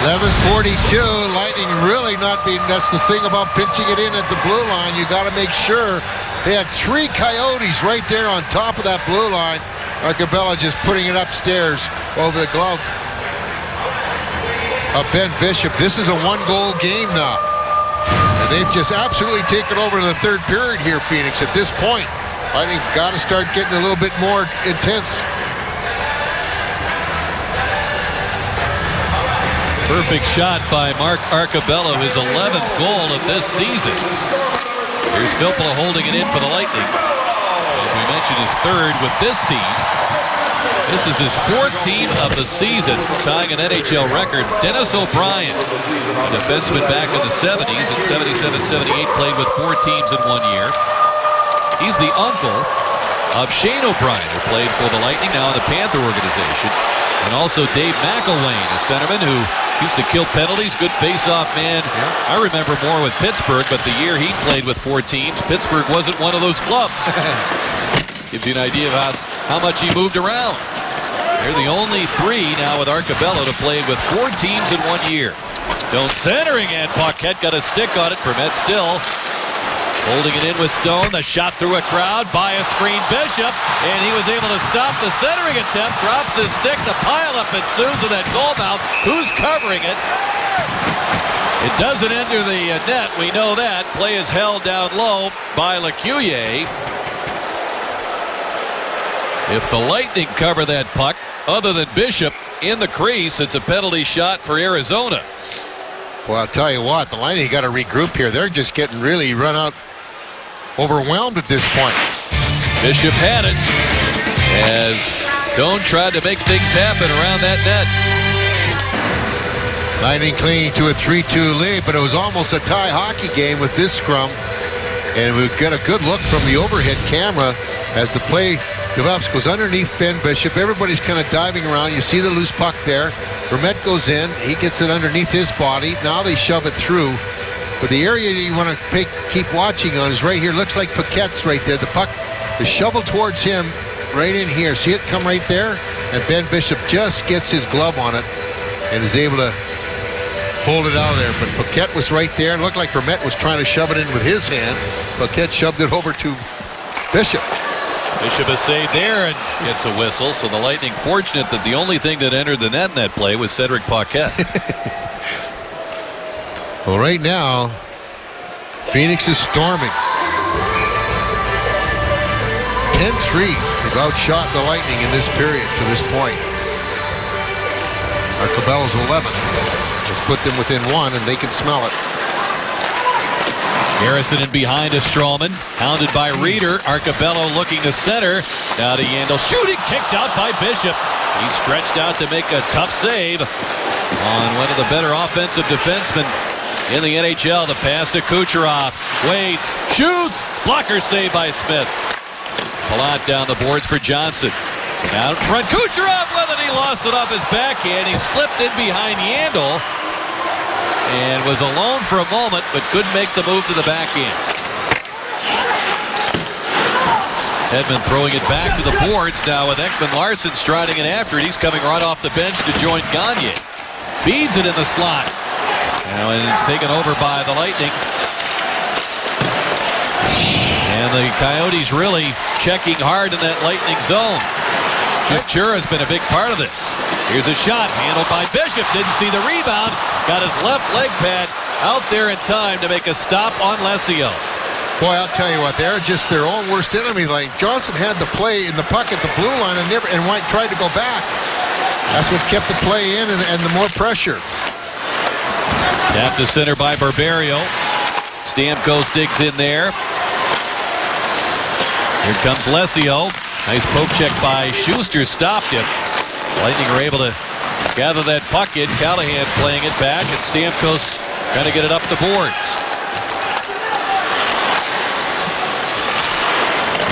11:42, Lightning really not being, that's the thing about pinching it in at the blue line. You got to make sure they had 3 Coyotes right there on top of that blue line. Arcobello just putting it upstairs over the glove of Ben Bishop. This is a 1-goal game now. And they've just absolutely taken over the third period here, Phoenix. At this point, I think got to start getting a little bit more intense. Perfect shot by Mark Arcobello, his 11th goal of this season. Here's Filppula holding it in for the Lightning. As we mentioned, his third with this team. This is his 14th of the season, tying an NHL record. Dennis O'Brien, a defenseman back in the 70s, in 77-78, played with 4 teams in 1 year. He's the uncle of Shane O'Brien, who played for the Lightning, now in the Panther organization. And also Dave McElwain, a centerman who used to kill penalties, good face-off man. Yeah. I remember more with Pittsburgh, but the year he played with 4 teams, Pittsburgh wasn't one of those clubs. Gives you an idea about how much he moved around. They're the only 3 now with Arcobello to play with 4 teams in 1 year. Stone centering, and Paquette got a stick on it. Vermette still holding it in with Stone. The shot through a crowd by a screen. Bishop, and he was able to stop the centering attempt. Drops his stick. The pileup ensues with that goal mouth. Who's covering it? It doesn't enter the net. We know that. Play is held down low by Lecuyer. If the Lightning cover that puck, other than Bishop in the crease, it's a penalty shot for Arizona. Well, I'll tell you what, the Lightning got to regroup here. They're just getting really run out, overwhelmed at this point. Bishop had it as Stone tried to make things happen around that net. Lightning clinging to a 3-2 lead, but it was almost a tie hockey game with this scrum. And we've got a good look from the overhead camera as the play develops, goes underneath Ben Bishop. Everybody's kind of diving around. You see the loose puck there. Vermette goes in. He gets it underneath his body. Now they shove it through. But the area that you want to keep watching on is right here. Looks like Paquette's right there. The puck is shoveled towards him right in here. See it come right there? And Ben Bishop just gets his glove on it and is able to hold it out of there. But Paquette was right there. It looked like Vermette was trying to shove it in with his hand. Paquette shoved it over to Bishop. Bishop is saved there and gets a whistle. So the Lightning fortunate that the only thing that entered the net in that play was Cedric Paquette. Well, right now, Phoenix is storming. 10-3 has outshot the Lightning in this period to this point. Arcobello's 11 has put them within 1, and they can smell it. Garrison in behind to Stralman, hounded by Reeder. Arcobello looking to center. Now to Yandel, shooting, kicked out by Bishop. He stretched out to make a tough save on one of the better offensive defensemen in the NHL. The pass to Kucherov, waits, shoots, blocker save by Smith. Palat down the boards for Johnson. Out in front, Kucherov with it. He lost it off his backhand. He slipped in behind Yandel and was alone for a moment, but couldn't make the move to the backhand. Hedman throwing it back to the boards now with Ekman-Larsson striding in after it. He's coming right off the bench to join Gagne. Feeds it in the slot. Now, and it's taken over by the Lightning. And the Coyotes really checking hard in that Lightning zone. Chip Chura's been a big part of this. Here's a shot handled by Bishop. Didn't see the rebound. Got his left leg pad out there in time to make a stop on Lesio. Boy, I'll tell you what, they're just their own worst enemy. Like Johnson had the play in the puck at the blue line and White tried to go back. That's what kept the play in and the more pressure. Tapped to center by Barberio. Stamkos digs in there. Here comes Lesio. Nice poke check by Schuster, stopped it. Lightning are able to gather that puck in. Callahan playing it back, and Stamkos trying to get it up the boards.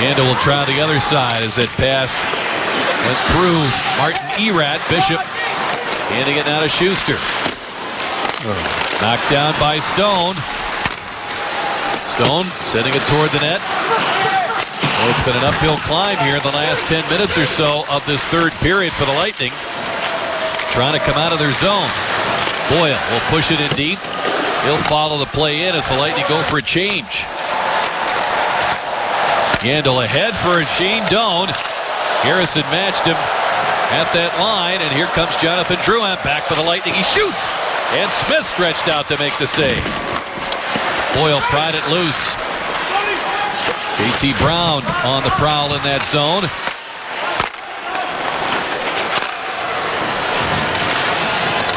Yandel will try the other side as that pass went through Martin Erat. Bishop handing it now to Schuster. Knocked down by Stone. Stone sending it toward the net. Well, it's been an uphill climb here in the last 10 minutes or so of this third period for the Lightning. Trying to come out of their zone. Boyle will push it in deep. He'll follow the play in as the Lightning go for a change. Yandel ahead for Shane Doan. Garrison matched him at that line, and here comes Jonathan Drouin back for the Lightning. He shoots, and Smith stretched out to make the save. Boyle pried it loose. JT Brown on the prowl in that zone.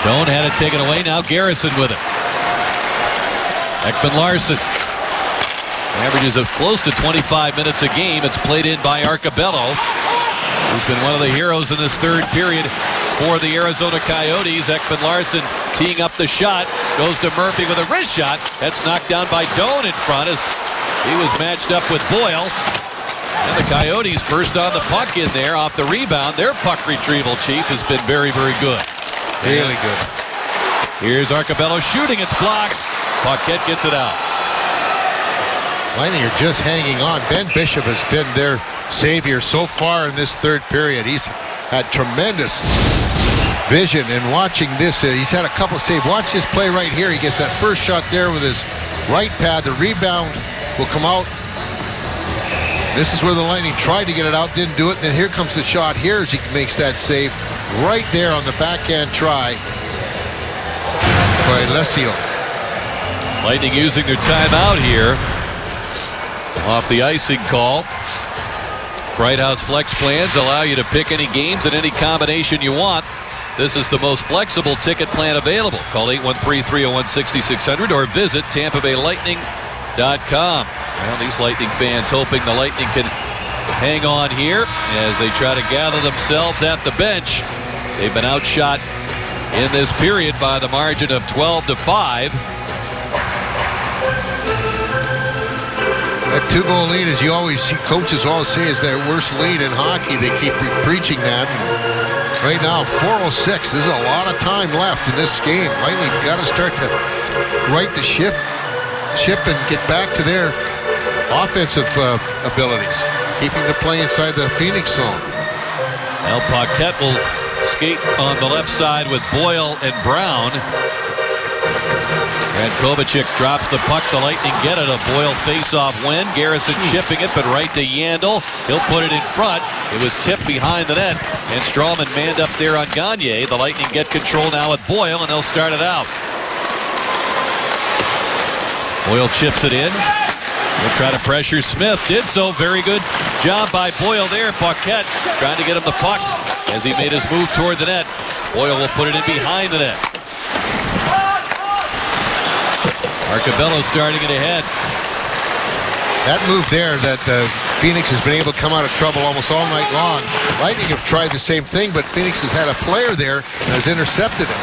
Doan had it taken away. Now Garrison with it. Ekman-Larsson. Averages of close to 25 minutes a game. It's played in by Arcobello, who's been one of the heroes in this third period for the Arizona Coyotes. Ekman Larsson teeing up the shot. Goes to Murphy with a wrist shot. That's knocked down by Doan in front as he was matched up with Boyle. And the Coyotes first on the puck in there off the rebound. Their puck retrieval, Chief, has been very, very good. Really good. Here's Arcobello shooting. It's blocked. Paquette gets it out. Lightning are just hanging on. Ben Bishop has been their savior so far in this third period. He's had tremendous vision in watching this. He's had a couple saves. Watch this play right here. He gets that first shot there with his right pad. The rebound will come out. This is where the Lightning tried to get it out, didn't do it. Then here comes the shot here as he makes that save right there on the backhand try by Lesio. Lightning using their timeout here off the icing call. Bright House Flex plans allow you to pick any games and any combination you want. This is the most flexible ticket plan available. Call 813-301-6600 or visit TampaBayLightning.com. Well, these Lightning fans hoping the Lightning can hang on here as they try to gather themselves at the bench. They've been outshot in this period by the margin of 12-5. That two-goal lead, as coaches always say, is their worst lead in hockey. They keep preaching that. And right now, 4:06. There's a lot of time left in this game. Lightning got to start to right the ship and get back to their offensive abilities, keeping the play inside the Phoenix zone. Now Paquette will skate on the left side with Boyle and Brown. And Kovacic drops the puck. The Lightning get it. A Boyle face-off win. Garrison chipping it, but right to Yandel. He'll put it in front. It was tipped behind the net. And Strawman manned up there on Gagne. The Lightning get control now with Boyle, and they'll start it out. Boyle chips it in. He'll try to pressure Smith. Did so. Very good job by Boyle there. Paquette trying to get him the puck as he made his move toward the net. Boyle will put it in behind the net. Arcobello starting it ahead. That move there that Phoenix has been able to come out of trouble almost all night long. Lightning have tried the same thing, but Phoenix has had a player there and has intercepted it.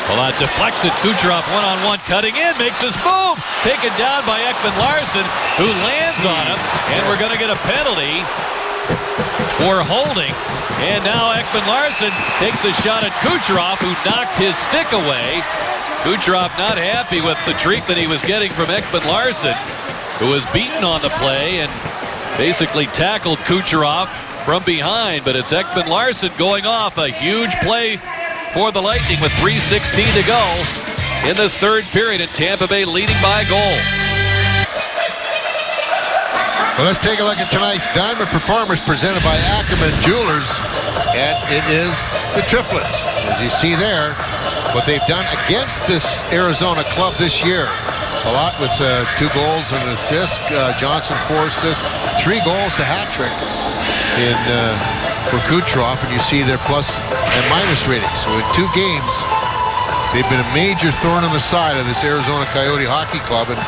Palat deflects it. Kucherov one-on-one cutting in, makes his move. Taken down by Ekman Larsson, who lands on him, and we're going to get a penalty for holding. And now Ekman Larsson takes a shot at Kucherov, who knocked his stick away. Kucherov not happy with the treatment he was getting from Ekman Larsson, who was beaten on the play and basically tackled Kucherov from behind. But it's Ekman Larsson going off. A huge play for the Lightning with 3:16 to go in this third period, and Tampa Bay leading by a goal. Well, let's take a look at tonight's Diamond Performance presented by Ackerman Jewelers, and it is the triplets. As you see there, what they've done against this Arizona club this year. A lot with 2 goals and an assist. Johnson 4 assists, 3 goals, a hat trick for Kucherov, and you see their plus and minus ratings. So in 2 games, they've been a major thorn in the side of this Arizona Coyote Hockey Club. And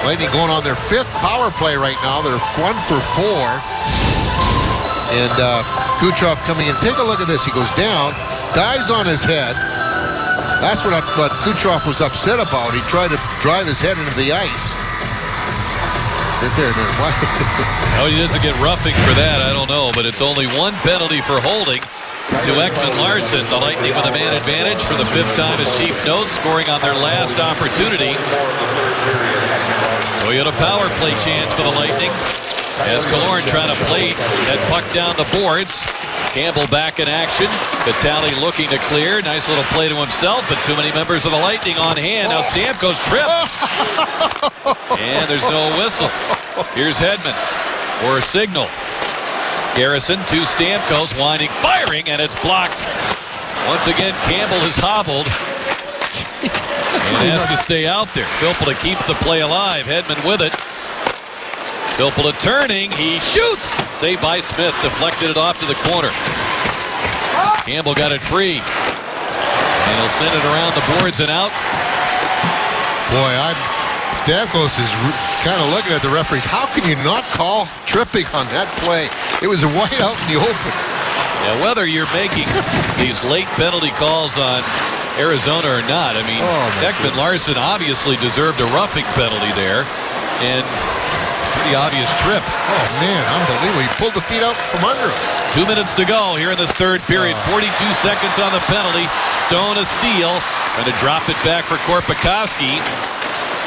Lightning going on their 5th power play right now. They're 1 for 4. And Kucherov coming in. Take a look at this. He goes down, dives on his head. That's what Kucherov was upset about. He tried to drive his head into the ice. Oh, he doesn't get roughing for that, I don't know, but it's only 1 penalty for holding to Ekman Larsson. The Lightning with a man advantage for the 5th time, as Chief notes, scoring on their last opportunity. Toyota power play chance for the Lightning as Killorn trying to play that puck down the boards. Campbell back in action. Vitale looking to clear. Nice little play to himself, but too many members of the Lightning on hand. Now Stamkos tripped. And there's no whistle. Here's Hedman for a signal. Garrison to Stamkos, winding, firing, and it's blocked. Once again, Campbell is hobbled and has to stay out there. Filppula keeps the play alive. Hedman with it. Filppula turning, he shoots! Saved by Smith, deflected it off to the corner. Campbell got it free. And he'll send it around the boards and out. Boy, Stamkos is kind of looking at the referees. How can you not call tripping on that play? It was a wide out in the open. Yeah, whether you're making these late penalty calls on Arizona or not, I mean, Ekman Larsson obviously deserved a roughing penalty there, and pretty obvious trip. Oh, man, unbelievable. He pulled the feet out from under him. 2 minutes to go here in this third period. 42 seconds on the penalty. Stone a steal. Going to drop it back for Korpikoski.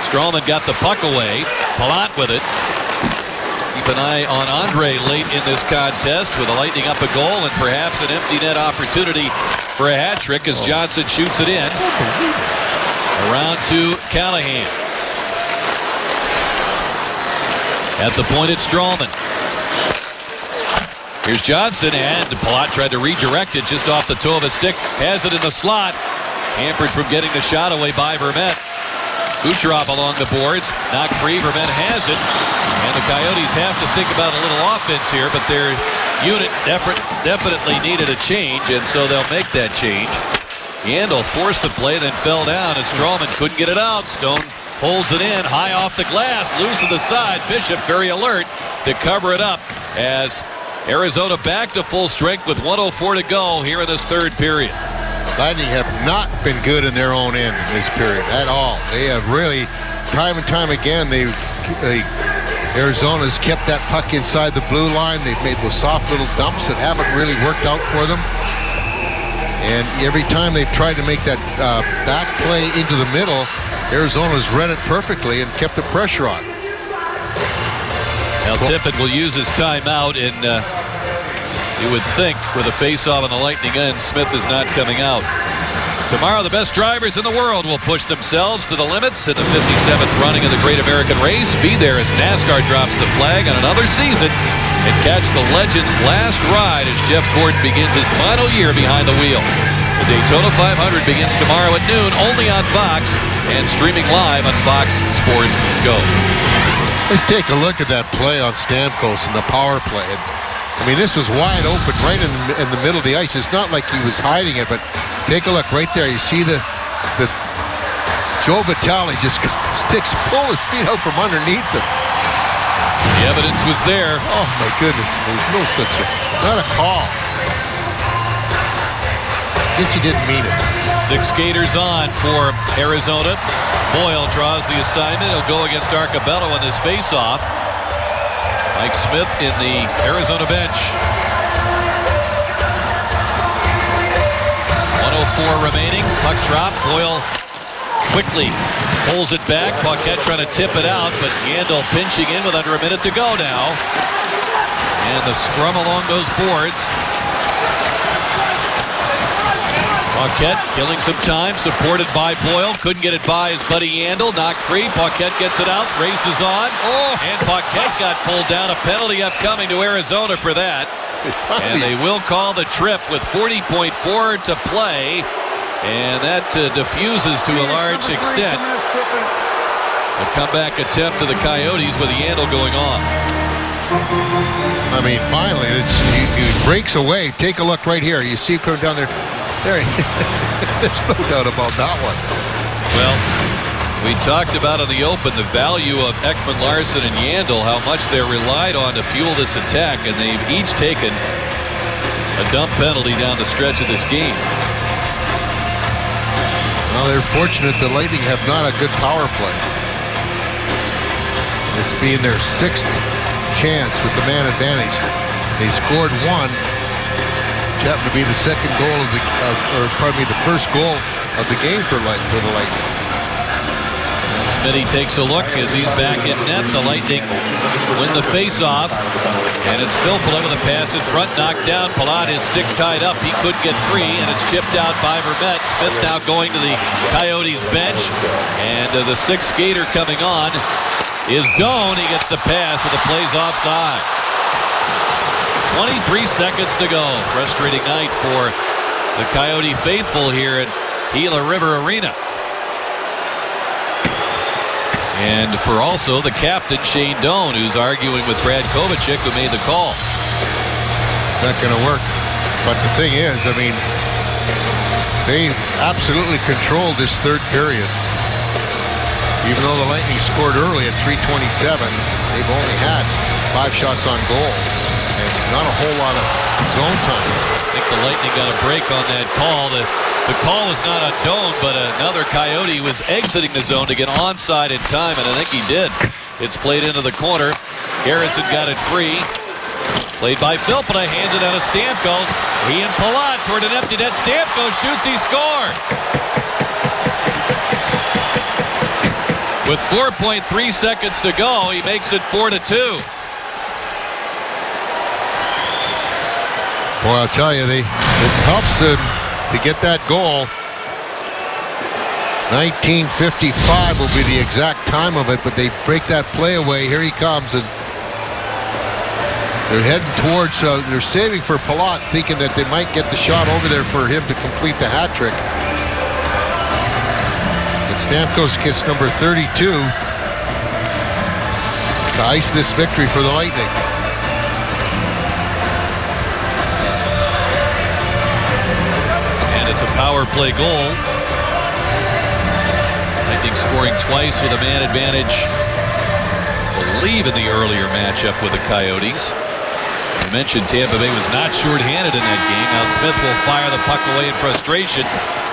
Stralman got the puck away. Palat with it. Keep an eye on Andre late in this contest with a Lightning up a goal and perhaps an empty net opportunity for a hat trick as Johnson shoots it in. Around to Callahan. At the point, it's Stralman. Here's Johnson, and Palat tried to redirect it just off the toe of his stick. Has it in the slot. Hampered from getting the shot away by Vermette. Kucherov along the boards. Not free. Vermette has it. And the Coyotes have to think about a little offense here, but their unit definitely needed a change, and so they'll make that change. Yandel forced the play, then fell down as Stralman couldn't get it out. Stone holds it in, high off the glass, loose to the side. Bishop very alert to cover it up as Arizona back to full strength with 1:04 to go here in this third period. Lightning have not been good in their own end in this period at all. They have really, time and time again, Arizona's kept that puck inside the blue line. They've made those soft little dumps that haven't really worked out for them. And every time they've tried to make that back play into the middle, Arizona's read it perfectly and kept the pressure on. Now Tippett will use his timeout, and you would think with a face-off on the Lightning end, Smith is not coming out. Tomorrow, the best drivers in the world will push themselves to the limits in the 57th running of the Great American Race. Be there as NASCAR drops the flag on another season and catch the legend's last ride as Jeff Gordon begins his final year behind the wheel. The Daytona 500 begins tomorrow at noon only on Fox and streaming live on Fox Sports Go. Let's take a look at that play on Stamkos and the power play. I mean, this was wide open right in the middle of the ice. It's not like he was hiding it, but take a look right there. You see the Joe Vitale just pull his feet out from underneath him. The evidence was there. Oh my goodness, there's no such a, not a call. Guess he didn't mean it. 6 skaters on for Arizona. Boyle draws the assignment. He'll go against Arcabello on this face-off. Mike Smith in the Arizona bench. 1:04 remaining. Puck drop. Boyle quickly pulls it back. Paquette trying to tip it out, but Yandel pinching in with under a minute to go now. And the scrum along those boards. Paquette killing some time, supported by Boyle. Couldn't get it by his buddy Yandel. Knocked free. Paquette gets it out. Races on. And Paquette got pulled down. A penalty upcoming to Arizona for that. And they will call the trip with 40.4 to play. And that diffuses to a large extent. A comeback attempt to the Coyotes with Yandel going off. I mean, finally, he breaks away. Take a look right here. You see him coming down there. There, there's no doubt about that one. Well, we talked about in the open the value of Ekman Larsson and Yandel, how much they're relied on to fuel this attack, and they've each taken a dump penalty down the stretch of this game. Well, they're fortunate the Lightning have not a good power play. It's being their 6th chance with the man advantage. They scored 1. Which happened to be the second goal of the first goal of the game for the Lightning. Smitty takes a look as he's back in net. The Lightning win the face-off, and it's Phil Palat with a pass in front, knocked down. Palat, his stick tied up. He couldn't get free, and it's chipped out by Vermette. Smith now going to the Coyotes bench, and the 6th skater coming on is Doan. He gets the pass with the plays offside. 23 seconds to go. Frustrating night for the Coyote faithful here at Gila River Arena. And for also the captain, Shane Doan, who's arguing with Brad Kovacic, who made the call. Not going to work. But the thing is, I mean, they absolutely controlled this third period. Even though the Lightning scored early at 3:27, they've only had 5 shots on goal and not a whole lot of zone time. I think the Lightning got a break on that call. The call was not on Doan, but another Coyote was exiting the zone to get onside in time, and I think he did. It's played into the corner. Harrison got it free. Played by Filppula, hands it out of Stamkos. He and Palat toward an empty net. Stamkos shoots, he scores! With 4.3 seconds to go, he makes it 4-2. Boy, I'll tell you, it helps them to get that goal. 19:55 will be the exact time of it, but they break that play away. Here he comes, and they're heading towards, they're saving for Palat, thinking that they might get the shot over there for him to complete the hat trick. And Stamkos gets number 32 to ice this victory for the Lightning. And it's a power play goal. Lightning scoring twice with a man advantage, I believe, in the earlier matchup with the Coyotes. We mentioned Tampa Bay was not shorthanded in that game. Now Smith will fire the puck away in frustration.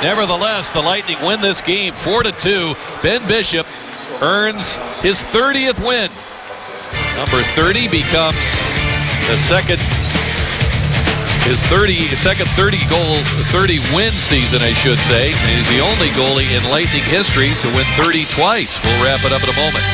Nevertheless, the Lightning win this game 4-2. Ben Bishop earns his 30th win. Number 30 becomes the second, his second 30 win season, I should say. He's the only goalie in Lightning history to win 30 twice. We'll wrap it up in a moment.